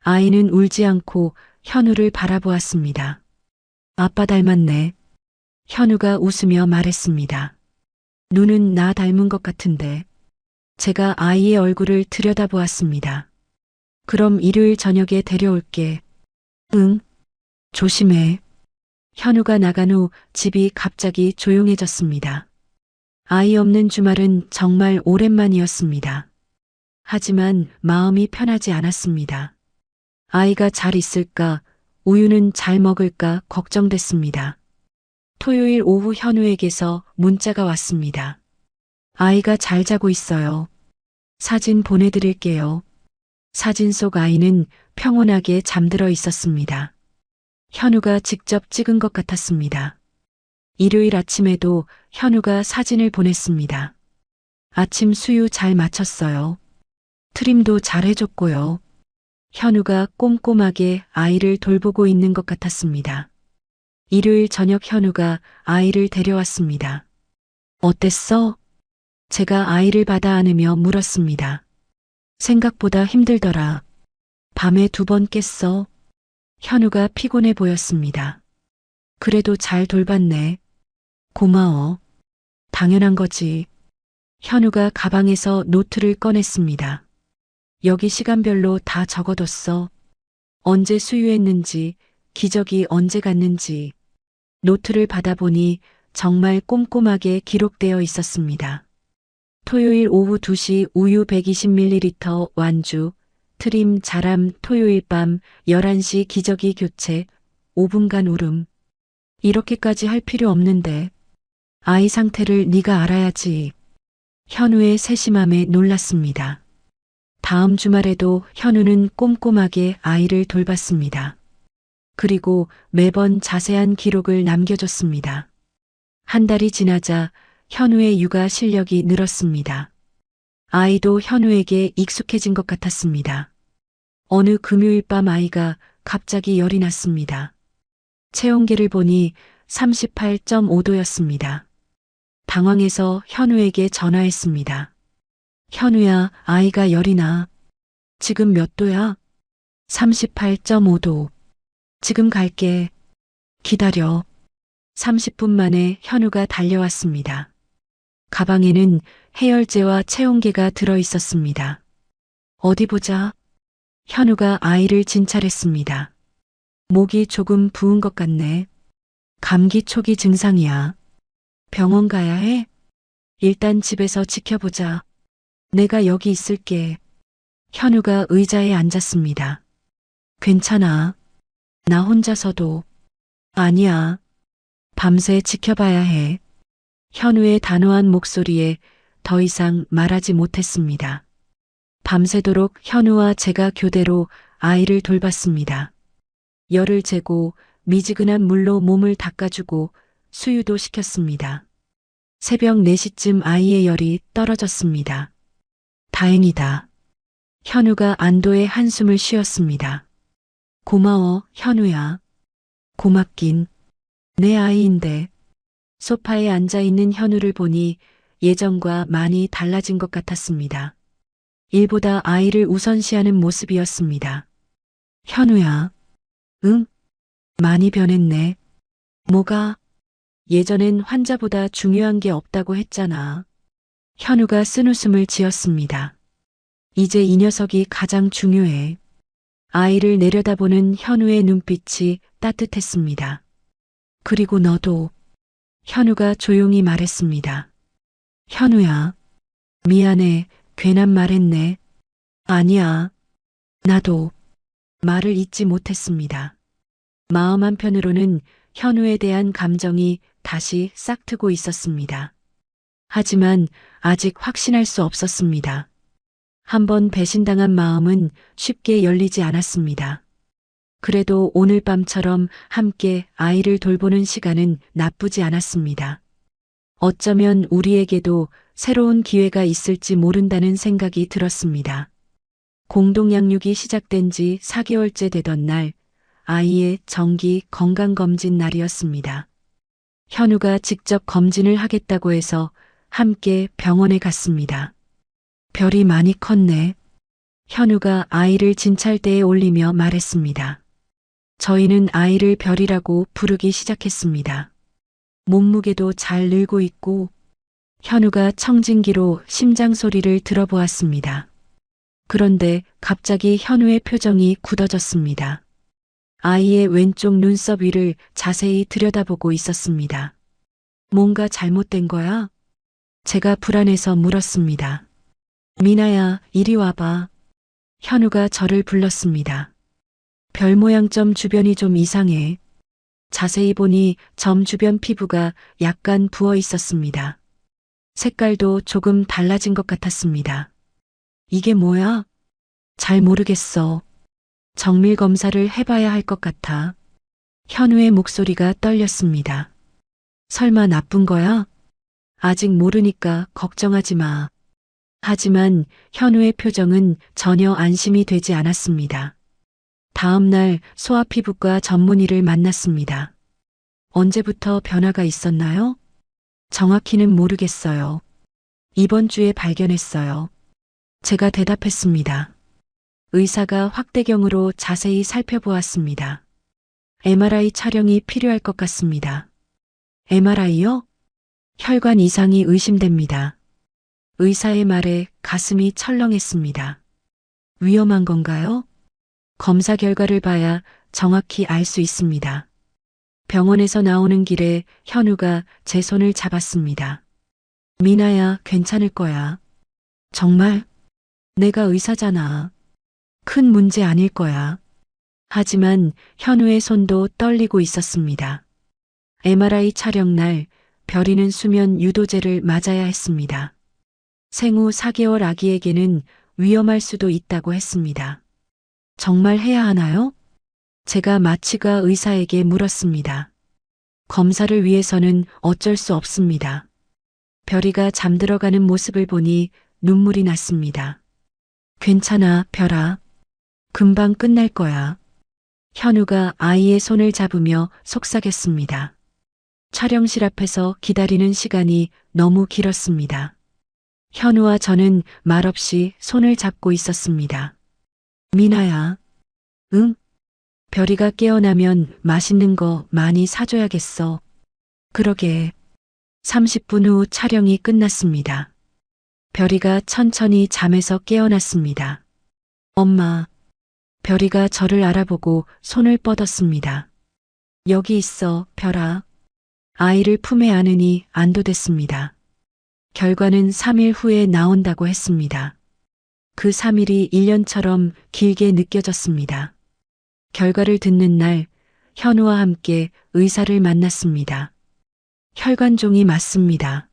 아이는 울지 않고 현우를 바라보았습니다. 아빠 닮았네. 현우가 웃으며 말했습니다. 눈은 나 닮은 것 같은데. 제가 아이의 얼굴을 들여다보았습니다. 그럼 일요일 저녁에 데려올게. 응. 조심해. 현우가 나간 후 집이 갑자기 조용해졌습니다. 아이 없는 주말은 정말 오랜만이었습니다. 하지만 마음이 편하지 않았습니다. 아이가 잘 있을까, 우유는 잘 먹을까 걱정됐습니다. 토요일 오후 현우에게서 문자가 왔습니다. 아이가 잘 자고 있어요. 사진 보내드릴게요. 사진 속 아이는 평온하게 잠들어 있었습니다. 현우가 직접 찍은 것 같았습니다. 일요일 아침에도 현우가 사진을 보냈습니다. 아침 수유 잘 마쳤어요. 트림도 잘 해줬고요. 현우가 꼼꼼하게 아이를 돌보고 있는 것 같았습니다. 일요일 저녁 현우가 아이를 데려왔습니다. 어땠어? 제가 아이를 받아 안으며 물었습니다. 생각보다 힘들더라. 밤에 2번 깼어. 현우가 피곤해 보였습니다. 그래도 잘 돌봤네. 고마워. 당연한 거지. 현우가 가방에서 노트를 꺼냈습니다. 여기 시간별로 다 적어뒀어. 언제 수유했는지, 기저귀 언제 갔는지. 노트를 받아보니 정말 꼼꼼하게 기록되어 있었습니다. 토요일 오후 2시 우유 120ml 완주, 트림 자람 토요일 밤 11시 기저귀 교체, 5분간 울음. 이렇게까지 할 필요 없는데. 아이 상태를 네가 알아야지. 현우의 세심함에 놀랐습니다. 다음 주말에도 현우는 꼼꼼하게 아이를 돌봤습니다. 그리고 매번 자세한 기록을 남겨줬습니다. 한 달이 지나자 현우의 육아 실력이 늘었습니다. 아이도 현우에게 익숙해진 것 같았습니다. 어느 금요일 밤 아이가 갑자기 열이 났습니다. 체온계를 보니 38.5도였습니다. 당황해서 현우에게 전화했습니다. 현우야, 아이가 열이 나. 지금 몇 도야? 38.5도. 지금 갈게. 기다려. 30분 만에 현우가 달려왔습니다. 가방에는 해열제와 체온계가 들어 있었습니다. 어디 보자. 현우가 아이를 진찰했습니다. 목이 조금 부은 것 같네. 감기 초기 증상이야. 병원 가야 해? 일단 집에서 지켜보자. 내가 여기 있을게. 현우가 의자에 앉았습니다. 괜찮아. 나 혼자서도. 아니야. 밤새 지켜봐야 해. 현우의 단호한 목소리에 더 이상 말하지 못했습니다. 밤새도록 현우와 제가 교대로 아이를 돌봤습니다. 열을 재고 미지근한 물로 몸을 닦아주고 수유도 시켰습니다. 새벽 4시쯤 아이의 열이 떨어졌습니다. 다행이다. 현우가 안도의 한숨을 쉬었습니다. 고마워, 현우야. 고맙긴. 내 아이인데. 소파에 앉아 있는 현우를 보니 예전과 많이 달라진 것 같았습니다. 일보다 아이를 우선시하는 모습이었습니다. 현우야. 응? 많이 변했네. 뭐가? 예전엔 환자보다 중요한 게 없다고 했잖아. 현우가 쓴웃음을 지었습니다. 이제 이 녀석이 가장 중요해. 아이를 내려다보는 현우의 눈빛이 따뜻했습니다. 그리고 너도. 현우가 조용히 말했습니다. 현우야. 미안해. 괜한 말했네. 아니야. 나도. 말을 잇지 못했습니다. 마음 한편으로는 현우에 대한 감정이 다시 싹트고 있었습니다. 하지만 아직 확신할 수 없었습니다. 한번 배신당한 마음은 쉽게 열리지 않았습니다. 그래도 오늘 밤처럼 함께 아이를 돌보는 시간은 나쁘지 않았습니다. 어쩌면 우리에게도 새로운 기회가 있을지 모른다는 생각이 들었습니다. 공동 양육이 시작된 지 4개월째 되던 날, 아이의 정기 건강검진 날이었습니다. 현우가 직접 검진을 하겠다고 해서 함께 병원에 갔습니다. 별이 많이 컸네. 현우가 아이를 진찰대에 올리며 말했습니다. 저희는 아이를 별이라고 부르기 시작했습니다. 몸무게도 잘 늘고 있고. 현우가 청진기로 심장 소리를 들어보았습니다. 그런데 갑자기 현우의 표정이 굳어졌습니다. 아이의 왼쪽 눈썹 위를 자세히 들여다보고 있었습니다. 뭔가 잘못된 거야? 제가 불안해서 물었습니다. 미나야, 이리 와봐. 현우가 저를 불렀습니다. 별 모양점 주변이 좀 이상해. 자세히 보니 점 주변 피부가 약간 부어 있었습니다. 색깔도 조금 달라진 것 같았습니다. 이게 뭐야? 잘 모르겠어. 정밀 검사를 해봐야 할 것 같아. 현우의 목소리가 떨렸습니다. 설마 나쁜 거야? 아직 모르니까 걱정하지 마. 하지만 현우의 표정은 전혀 안심이 되지 않았습니다. 다음 날 소아피부과 전문의를 만났습니다. 언제부터 변화가 있었나요? 정확히는 모르겠어요. 이번 주에 발견했어요. 제가 대답했습니다. 의사가 확대경으로 자세히 살펴보았습니다. MRI 촬영이 필요할 것 같습니다. MRI요? 혈관 이상이 의심됩니다. 의사의 말에 가슴이 철렁했습니다. 위험한 건가요? 검사 결과를 봐야 정확히 알 수 있습니다. 병원에서 나오는 길에 현우가 제 손을 잡았습니다. 미나야, 괜찮을 거야. 정말? 내가 의사잖아. 큰 문제 아닐 거야. 하지만 현우의 손도 떨리고 있었습니다. MRI 촬영 날 별이는 수면 유도제를 맞아야 했습니다. 생후 4개월 아기에게는 위험할 수도 있다고 했습니다. 정말 해야 하나요? 제가 마취가 의사에게 물었습니다. 검사를 위해서는 어쩔 수 없습니다. 별이가 잠들어가는 모습을 보니 눈물이 났습니다. 괜찮아, 별아. 금방 끝날 거야. 현우가 아이의 손을 잡으며 속삭였습니다. 촬영실 앞에서 기다리는 시간이 너무 길었습니다. 현우와 저는 말없이 손을 잡고 있었습니다. 미나야. 응? 별이가 깨어나면 맛있는 거 많이 사줘야겠어. 그러게. 30분 후 촬영이 끝났습니다. 별이가 천천히 잠에서 깨어났습니다. 엄마. 별이가 저를 알아보고 손을 뻗었습니다. 여기 있어, 별아. 아이를 품에 안으니 안도됐습니다. 결과는 3일 후에 나온다고 했습니다. 그 3일이 1년처럼 길게 느껴졌습니다. 결과를 듣는 날 현우와 함께 의사를 만났습니다. 혈관종이 맞습니다.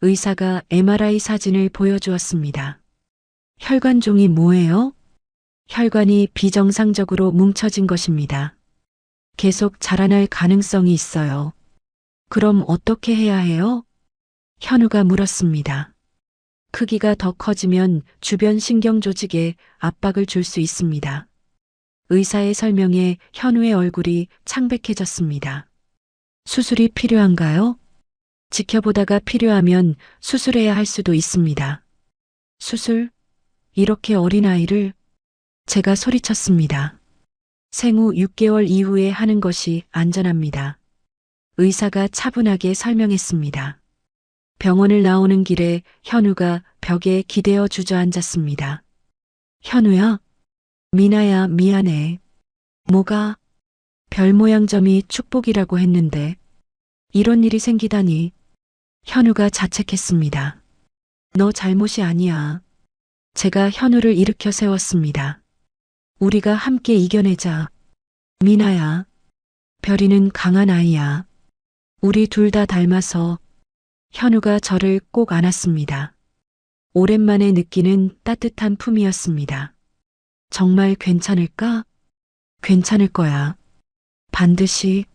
의사가 MRI 사진을 보여주었습니다. 혈관종이 뭐예요? 혈관이 비정상적으로 뭉쳐진 것입니다. 계속 자라날 가능성이 있어요. 그럼 어떻게 해야 해요? 현우가 물었습니다. 크기가 더 커지면 주변 신경 조직에 압박을 줄 수 있습니다. 의사의 설명에 현우의 얼굴이 창백해졌습니다. 수술이 필요한가요? 지켜보다가 필요하면 수술해야 할 수도 있습니다. 수술? 이렇게 어린아이를? 제가 소리쳤습니다. 생후 6개월 이후에 하는 것이 안전합니다. 의사가 차분하게 설명했습니다. 병원을 나오는 길에 현우가 벽에 기대어 주저앉았습니다. 현우야? 미나야, 미안해. 뭐가? 별 모양 점이 축복이라고 했는데 이런 일이 생기다니. 현우가 자책했습니다. 너 잘못이 아니야. 제가 현우를 일으켜 세웠습니다. 우리가 함께 이겨내자. 미나야. 별이는 강한 아이야. 우리 둘 다 닮아서. 현우가 저를 꼭 안았습니다. 오랜만에 느끼는 따뜻한 품이었습니다. 정말 괜찮을까? 괜찮을 거야. 반드시.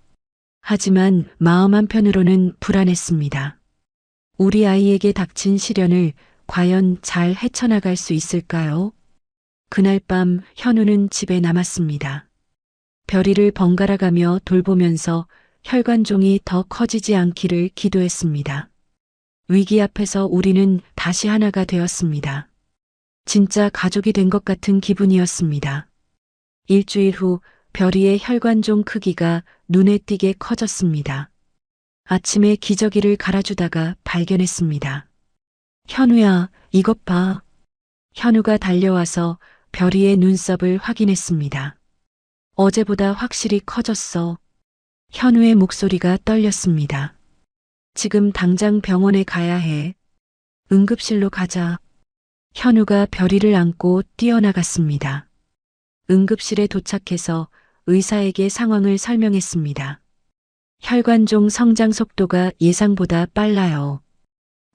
하지만 마음 한편으로는 불안했습니다. 우리 아이에게 닥친 시련을 과연 잘 헤쳐나갈 수 있을까요? 그날 밤 현우는 집에 남았습니다. 별이를 번갈아가며 돌보면서 혈관종이 더 커지지 않기를 기도했습니다. 위기 앞에서 우리는 다시 하나가 되었습니다. 진짜 가족이 된 것 같은 기분이었습니다. 일주일 후 별이의 혈관종 크기가 눈에 띄게 커졌습니다. 아침에 기저귀를 갈아주다가 발견했습니다. 현우야, 이것 봐. 현우가 달려와서 별이의 눈썹을 확인했습니다. 어제보다 확실히 커졌어. 현우의 목소리가 떨렸습니다. 지금 당장 병원에 가야 해. 응급실로 가자. 현우가 별이를 안고 뛰어나갔습니다. 응급실에 도착해서 의사에게 상황을 설명했습니다. 혈관종 성장 속도가 예상보다 빨라요.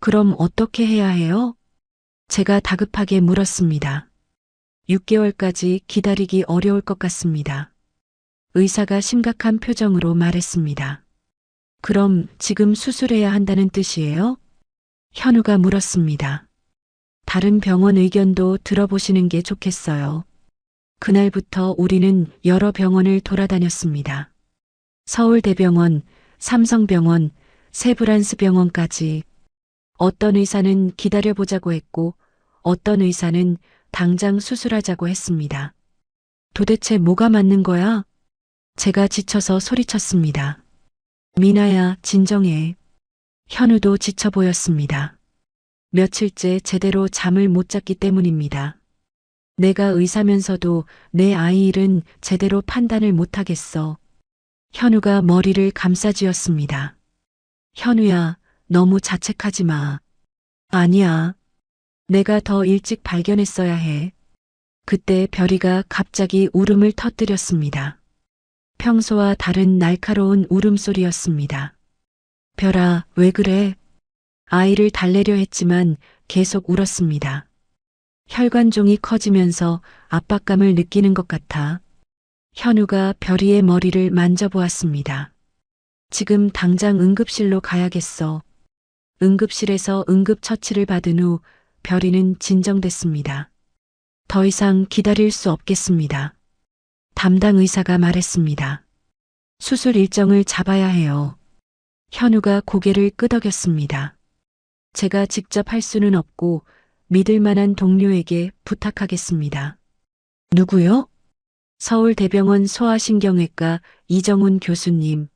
그럼 어떻게 해야 해요? 제가 다급하게 물었습니다. 6개월까지 기다리기 어려울 것 같습니다. 의사가 심각한 표정으로 말했습니다. 그럼 지금 수술해야 한다는 뜻이에요? 현우가 물었습니다. 다른 병원 의견도 들어보시는 게 좋겠어요. 그날부터 우리는 여러 병원을 돌아다녔습니다. 서울대병원, 삼성병원, 세브란스 병원까지. 어떤 의사는 기다려보자고 했고 어떤 의사는 당장 수술하자고 했습니다. 도대체 뭐가 맞는 거야? 제가 지쳐서 소리쳤습니다. 미나야, 진정해. 현우도 지쳐 보였습니다. 며칠째 제대로 잠을 못 잤기 때문입니다. 내가 의사면서도 내 아이 일은 제대로 판단을 못 하겠어. 현우가 머리를 감싸쥐었습니다. 현우야, 너무 자책하지 마. 아니야. 내가 더 일찍 발견했어야 해. 그때 별이가 갑자기 울음을 터뜨렸습니다. 평소와 다른 날카로운 울음소리였습니다. 별아, 왜 그래? 아이를 달래려 했지만 계속 울었습니다. 혈관종이 커지면서 압박감을 느끼는 것 같아. 현우가 별이의 머리를 만져보았습니다. 지금 당장 응급실로 가야겠어. 응급실에서 응급처치를 받은 후 별이는 진정됐습니다. 더 이상 기다릴 수 없겠습니다. 담당 의사가 말했습니다. 수술 일정을 잡아야 해요. 현우가 고개를 끄덕였습니다. 제가 직접 할 수는 없고 믿을 만한 동료에게 부탁하겠습니다. 누구요? 서울대병원 소아신경외과 이정훈 교수님.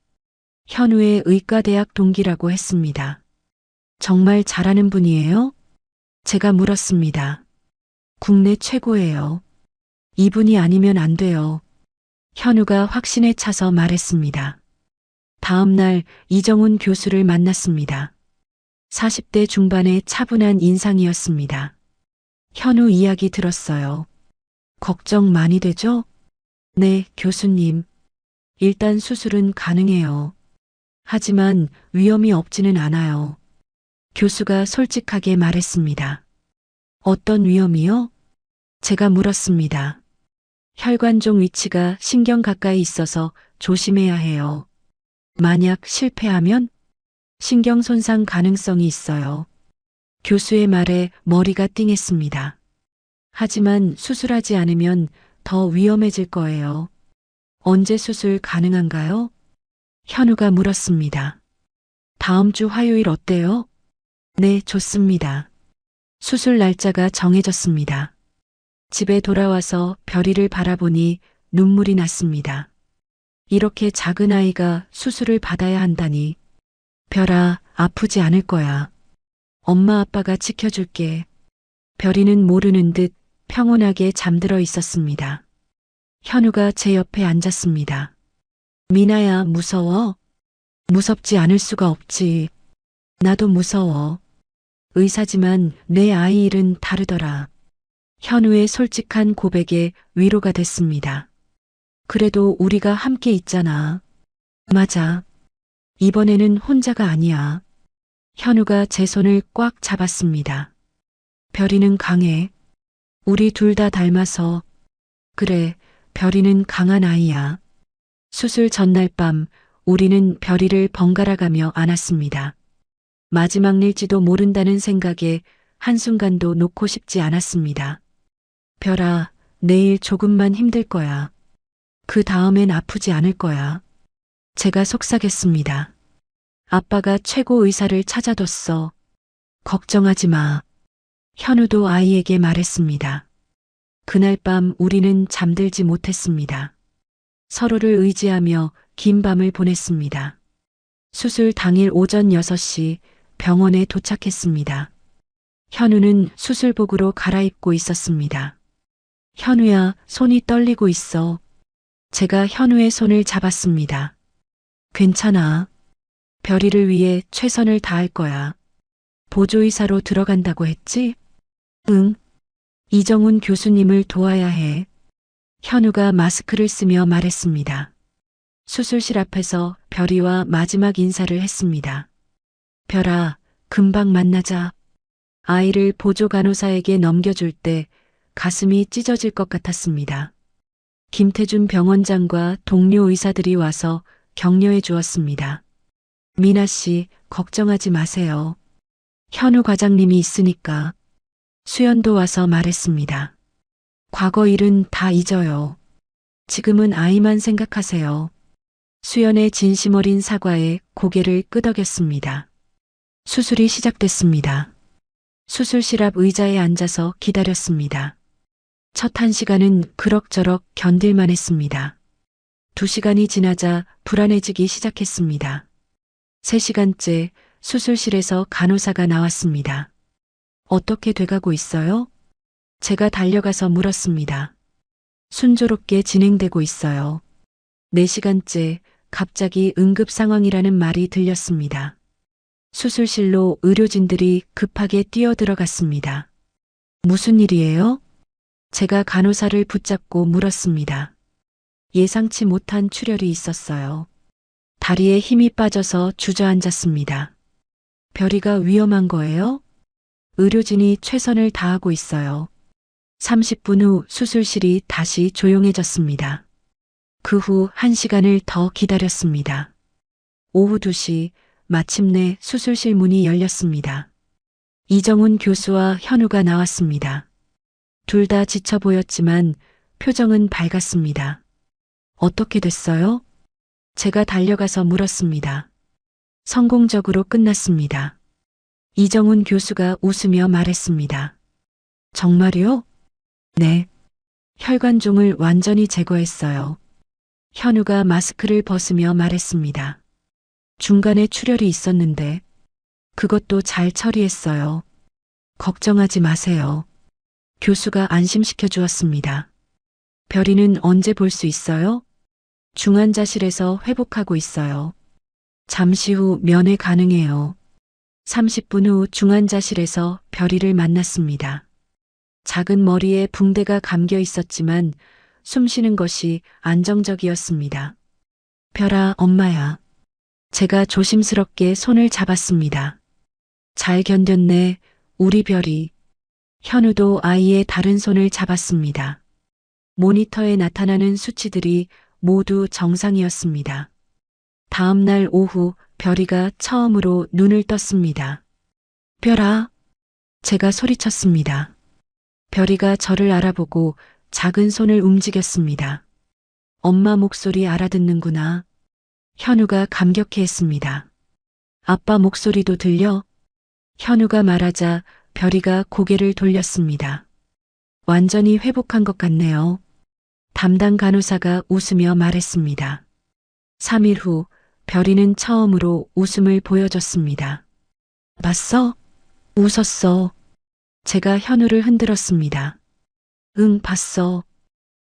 현우의 의과대학 동기라고 했습니다. 정말 잘하는 분이에요? 제가 물었습니다. 국내 최고예요. 이분이 아니면 안 돼요. 현우가 확신에 차서 말했습니다. 다음 날 이정훈 교수를 만났습니다. 40대 중반의 차분한 인상이었습니다. 현우 이야기 들었어요. 걱정 많이 되죠? 네, 교수님. 일단 수술은 가능해요. 하지만 위험이 없지는 않아요. 교수가 솔직하게 말했습니다. 어떤 위험이요? 제가 물었습니다. 혈관종 위치가 신경 가까이 있어서 조심해야 해요. 만약 실패하면 신경 손상 가능성이 있어요. 교수의 말에 머리가 띵했습니다. 하지만 수술하지 않으면 더 위험해질 거예요. 언제 수술 가능한가요? 현우가 물었습니다. 다음 주 화요일 어때요? 네, 좋습니다. 수술 날짜가 정해졌습니다. 집에 돌아와서 별이를 바라보니 눈물이 났습니다. 이렇게 작은 아이가 수술을 받아야 한다니. 별아, 아프지 않을 거야. 엄마 아빠가 지켜줄게. 별이는 모르는 듯 평온하게 잠들어 있었습니다. 현우가 제 옆에 앉았습니다. 미나야, 무서워? 무섭지 않을 수가 없지. 나도 무서워. 의사지만 내 아이 일은 다르더라. 현우의 솔직한 고백에 위로가 됐습니다. 그래도 우리가 함께 있잖아. 맞아. 이번에는 혼자가 아니야. 현우가 제 손을 꽉 잡았습니다. 별이는 강해. 우리 둘 다 닮아서. 그래, 별이는 강한 아이야. 수술 전날 밤 우리는 별이를 번갈아가며 안았습니다. 마지막 일지도 모른다는 생각에 한순간도 놓고 싶지 않았습니다. 별아, 내일 조금만 힘들 거야. 그 다음엔 아프지 않을 거야. 제가 속삭였습니다. 아빠가 최고 의사를 찾아뒀어. 걱정하지 마. 현우도 아이에게 말했습니다. 그날 밤 우리는 잠들지 못했습니다. 서로를 의지하며 긴 밤을 보냈습니다. 수술 당일 오전 6시 병원에 도착했습니다. 현우는 수술복으로 갈아입고 있었습니다. 현우야, 손이 떨리고 있어. 제가 현우의 손을 잡았습니다. 괜찮아. 별이를 위해 최선을 다할 거야. 보조의사로 들어간다고 했지? 응. 이정훈 교수님을 도와야 해. 현우가 마스크를 쓰며 말했습니다. 수술실 앞에서 별이와 마지막 인사를 했습니다. 별아, 금방 만나자. 아이를 보조 간호사에게 넘겨줄 때 가슴이 찢어질 것 같았습니다. 김태준 병원장과 동료 의사들이 와서 격려해 주었습니다. 미나 씨, 걱정하지 마세요. 현우 과장님이 있으니까. 수연도 와서 말했습니다. 과거 일은 다 잊어요. 지금은 아이만 생각하세요. 수연의 진심 어린 사과에 고개를 끄덕였습니다. 수술이 시작됐습니다. 수술실 앞 의자에 앉아서 기다렸습니다. 첫 1시간은 그럭저럭 견딜만 했습니다. 2시간이 지나자 불안해지기 시작했습니다. 3시간째 수술실에서 간호사가 나왔습니다. 어떻게 돼가고 있어요? 제가 달려가서 물었습니다. 순조롭게 진행되고 있어요. 4시간째 갑자기 응급 상황이라는 말이 들렸습니다. 수술실로 의료진들이 급하게 뛰어들어갔습니다. 무슨 일이에요? 제가 간호사를 붙잡고 물었습니다. 예상치 못한 출혈이 있었어요. 다리에 힘이 빠져서 주저앉았습니다. 별이가 위험한 거예요? 의료진이 최선을 다하고 있어요. 30분 후 수술실이 다시 조용해졌습니다. 그 후 1시간을 더 기다렸습니다. 오후 2시 마침내 수술실 문이 열렸습니다. 이정훈 교수와 현우가 나왔습니다. 둘 다 지쳐 보였지만 표정은 밝았습니다. 어떻게 됐어요? 제가 달려가서 물었습니다. 성공적으로 끝났습니다. 이정훈 교수가 웃으며 말했습니다. 정말요? 네. 혈관종을 완전히 제거했어요. 현우가 마스크를 벗으며 말했습니다. 중간에 출혈이 있었는데 그것도 잘 처리했어요. 걱정하지 마세요. 교수가 안심시켜 주었습니다. 별이는 언제 볼 수 있어요? 중환자실에서 회복하고 있어요. 잠시 후 면회 가능해요. 30분 후 중환자실에서 별이를 만났습니다. 작은 머리에 붕대가 감겨 있었지만 숨 쉬는 것이 안정적이었습니다. 별아, 엄마야. 제가 조심스럽게 손을 잡았습니다. 잘 견뎠네, 우리 별이. 현우도 아이의 다른 손을 잡았습니다. 모니터에 나타나는 수치들이 모두 정상이었습니다. 다음 날 오후 별이가 처음으로 눈을 떴습니다. 별아, 제가 소리쳤습니다. 별이가 저를 알아보고 작은 손을 움직였습니다. 엄마 목소리 알아듣는구나. 현우가 감격해했습니다. 아빠 목소리도 들려? 현우가 말하자 별이가 고개를 돌렸습니다. 완전히 회복한 것 같네요. 담당 간호사가 웃으며 말했습니다. 3일 후 별이는 처음으로 웃음을 보여줬습니다. 봤어? 웃었어. 제가 현우를 흔들었습니다. 응, 봤어.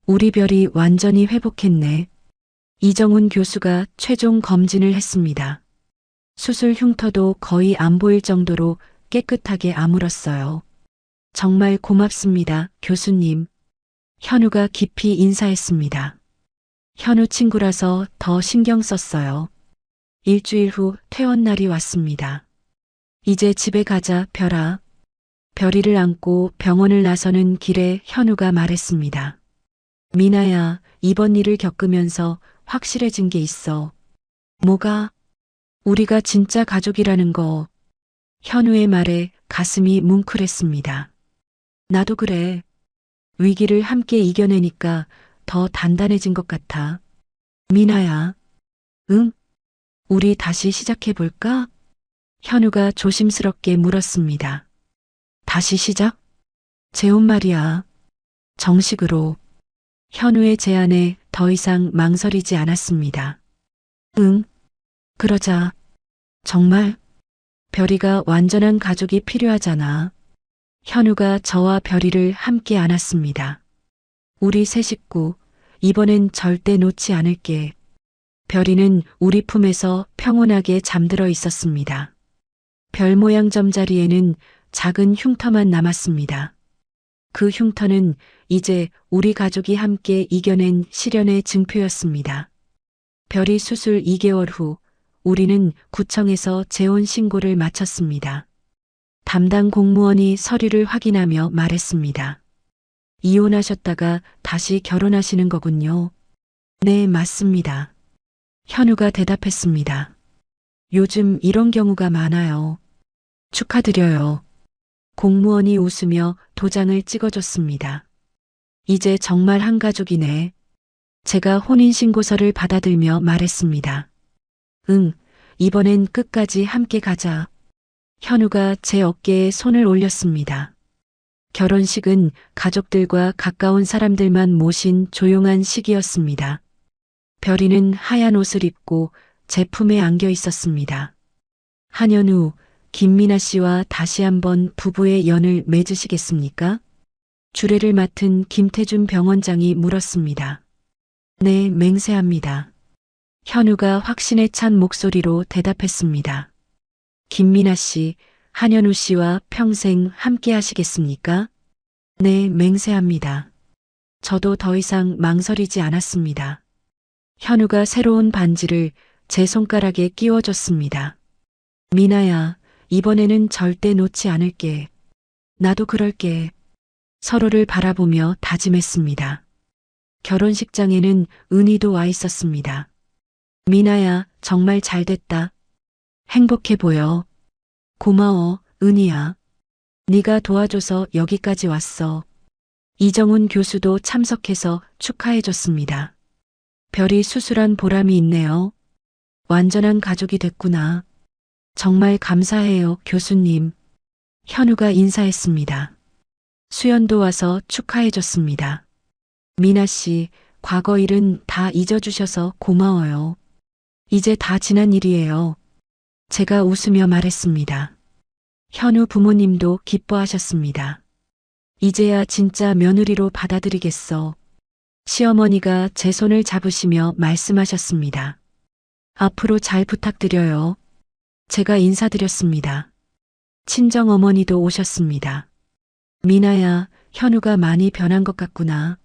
우리 별이 완전히 회복했네. 이정훈 교수가 최종 검진을 했습니다. 수술 흉터도 거의 안 보일 정도로 깨끗하게 아물었어요. 정말 고맙습니다, 교수님. 현우가 깊이 인사했습니다. 현우 친구라서 더 신경 썼어요. 일주일 후 퇴원날이 왔습니다. 이제 집에 가자, 별아. 별이를 안고 병원을 나서는 길에 현우가 말했습니다. 미나야, 이번 일을 겪으면서 확실해진 게 있어. 뭐가? 우리가 진짜 가족이라는 거. 현우의 말에 가슴이 뭉클했습니다. 나도 그래. 위기를 함께 이겨내니까 더 단단해진 것 같아. 미나야. 응? 우리 다시 시작해볼까? 현우가 조심스럽게 물었습니다. 다시 시작? 재혼 말이야. 정식으로. 현우의 제안에 더 이상 망설이지 않았습니다. 응, 그러자. 정말? 별이가 완전한 가족이 필요하잖아. 현우가 저와 별이를 함께 안았습니다. 우리 세 식구, 이번엔 절대 놓지 않을게. 별이는 우리 품에서 평온하게 잠들어 있었습니다. 별 모양 점자리에는 작은 흉터만 남았습니다. 그 흉터는 이제 우리 가족이 함께 이겨낸 시련의 증표였습니다. 별이 수술 2개월 후 우리는 구청에서 재혼 신고를 마쳤습니다. 담당 공무원이 서류를 확인하며 말했습니다. 이혼하셨다가 다시 결혼하시는 거군요. 네, 맞습니다. 현우가 대답했습니다. 요즘 이런 경우가 많아요. 축하드려요. 공무원이 웃으며 도장을 찍어줬습니다. 이제 정말 한 가족이네. 제가 혼인신고서를 받아들며 말했습니다. 응, 이번엔 끝까지 함께 가자. 현우가 제 어깨에 손을 올렸습니다. 결혼식은 가족들과 가까운 사람들만 모신 조용한 시기였습니다. 별이는 하얀 옷을 입고 제 품에 안겨 있었습니다. 한 년 후 김미나 씨와 다시 한번 부부의 연을 맺으시겠습니까? 주례를 맡은 김태준 병원장이 물었습니다. 네, 맹세합니다. 현우가 확신에 찬 목소리로 대답했습니다. 김미나 씨, 한현우 씨와 평생 함께 하시겠습니까? 네, 맹세합니다. 저도 더 이상 망설이지 않았습니다. 현우가 새로운 반지를 제 손가락에 끼워줬습니다. 미나야, 이번에는 절대 놓지 않을게. 나도 그럴게. 서로를 바라보며 다짐했습니다. 결혼식장에는 은희도 와 있었습니다. 미나야, 정말 잘됐다. 행복해 보여. 고마워, 은희야. 네가 도와줘서 여기까지 왔어. 이정훈 교수도 참석해서 축하해줬습니다. 별이 수술한 보람이 있네요. 완전한 가족이 됐구나. 정말 감사해요, 교수님. 현우가 인사했습니다. 수연도 와서 축하해줬습니다. 미나 씨, 과거 일은 다 잊어주셔서 고마워요. 이제 다 지난 일이에요. 제가 웃으며 말했습니다. 현우 부모님도 기뻐하셨습니다. 이제야 진짜 며느리로 받아들이겠어. 시어머니가 제 손을 잡으시며 말씀하셨습니다. 앞으로 잘 부탁드려요. 제가 인사드렸습니다. 친정어머니도 오셨습니다. 미나야, 현우가 많이 변한 것 같구나.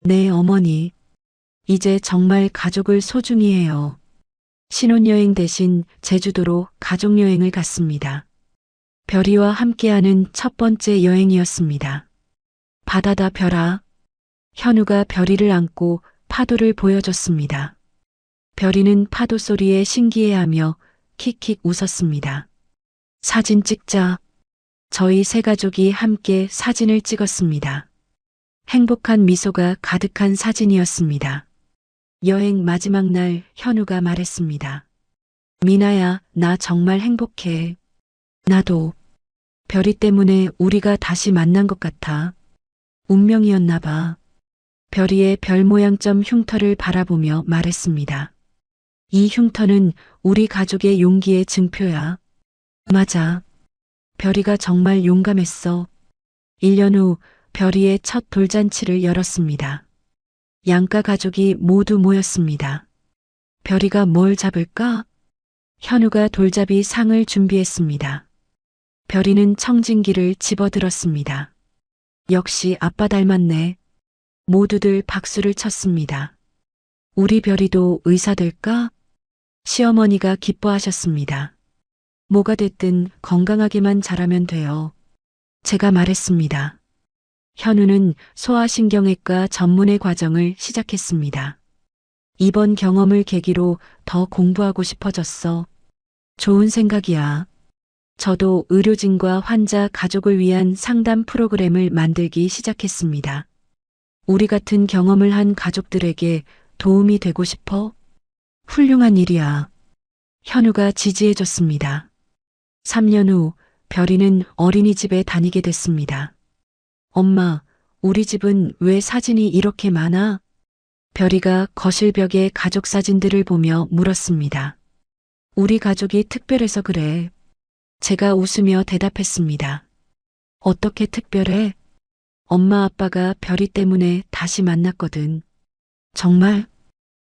네, 어머니. 이제 정말 가족을 소중히 해요. 신혼여행 대신 제주도로 가족여행을 갔습니다. 별이와 함께하는 첫 번째 여행이었습니다. 바다다 별아. 현우가 별이를 안고 파도를 보여줬습니다. 별이는 파도 소리에 신기해하며 킥킥 웃었습니다. 사진 찍자. 저희 세 가족이 함께 사진을 찍었습니다. 행복한 미소가 가득한 사진이었습니다. 여행 마지막 날 현우가 말했습니다. 미나야, 나 정말 행복해. 나도. 별이 때문에 우리가 다시 만난 것 같아. 운명이었나 봐. 별이의 별 모양점 흉터를 바라보며 말했습니다. 이 흉터는 우리 가족의 용기의 증표야. 맞아. 별이가 정말 용감했어. 1년 후 별이의 첫 돌잔치를 열었습니다. 양가 가족이 모두 모였습니다. 별이가 뭘 잡을까? 현우가 돌잡이 상을 준비했습니다. 별이는 청진기를 집어들었습니다. 역시 아빠 닮았네. 모두들 박수를 쳤습니다. 우리 별이도 의사 될까? 시어머니가 기뻐하셨습니다. 뭐가 됐든 건강하게만 자라면 돼요. 제가 말했습니다. 현우는 소아신경외과 전문의 과정을 시작했습니다. 이번 경험을 계기로 더 공부하고 싶어졌어. 좋은 생각이야. 저도 의료진과 환자 가족을 위한 상담 프로그램을 만들기 시작했습니다. 우리 같은 경험을 한 가족들에게 도움이 되고 싶어? 훌륭한 일이야. 현우가 지지해줬습니다. 3년 후 별이는 어린이집에 다니게 됐습니다. 엄마, 우리 집은 왜 사진이 이렇게 많아? 별이가 거실 벽에 가족 사진들을 보며 물었습니다. 우리 가족이 특별해서 그래. 제가 웃으며 대답했습니다. 어떻게 특별해? 엄마 아빠가 별이 때문에 다시 만났거든. 정말?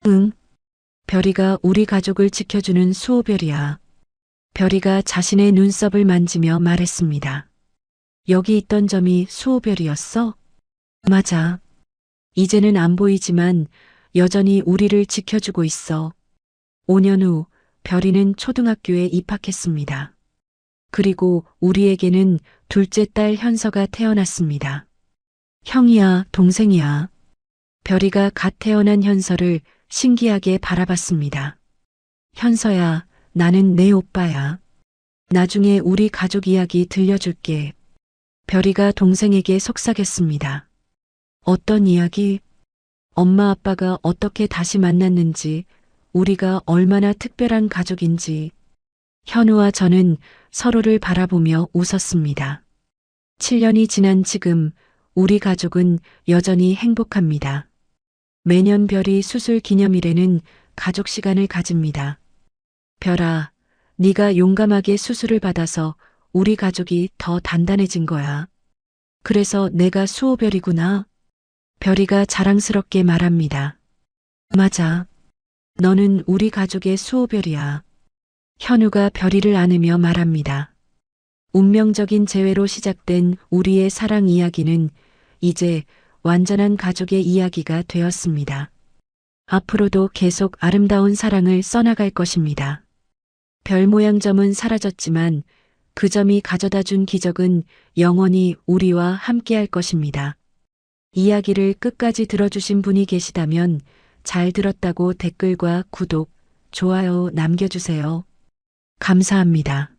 응. 별이가 우리 가족을 지켜주는 수호별이야. 별이가 자신의 눈썹을 만지며 말했습니다. 여기 있던 점이 수호별이었어? 맞아. 이제는 안 보이지만 여전히 우리를 지켜주고 있어. 5년 후 별이는 초등학교에 입학했습니다. 그리고 우리에게는 둘째 딸 현서가 태어났습니다. 형이야, 동생이야. 별이가 갓 태어난 현서를 신기하게 바라봤습니다. 현서야, 나는 내 오빠야. 나중에 우리 가족 이야기 들려줄게. 별이가 동생에게 속삭였습니다. 어떤 이야기? 엄마 아빠가 어떻게 다시 만났는지, 우리가 얼마나 특별한 가족인지. 현우와 저는 서로를 바라보며 웃었습니다. 7년이 지난 지금 우리 가족은 여전히 행복합니다. 매년 별이 수술 기념일에는 가족 시간을 가집니다. 별아, 네가 용감하게 수술을 받아서 우리 가족이 더 단단해진 거야. 그래서 내가 수호별이구나. 별이가 자랑스럽게 말합니다. 맞아. 너는 우리 가족의 수호별이야. 현우가 별이를 안으며 말합니다. 운명적인 재회로 시작된 우리의 사랑 이야기는 이제 완전한 가족의 이야기가 되었습니다. 앞으로도 계속 아름다운 사랑을 써나갈 것입니다. 별 모양 점은 사라졌지만 그 점이 가져다 준 기적은 영원히 우리와 함께할 것입니다. 이야기를 끝까지 들어주신 분이 계시다면 잘 들었다고 댓글과 구독, 좋아요 남겨주세요. 감사합니다.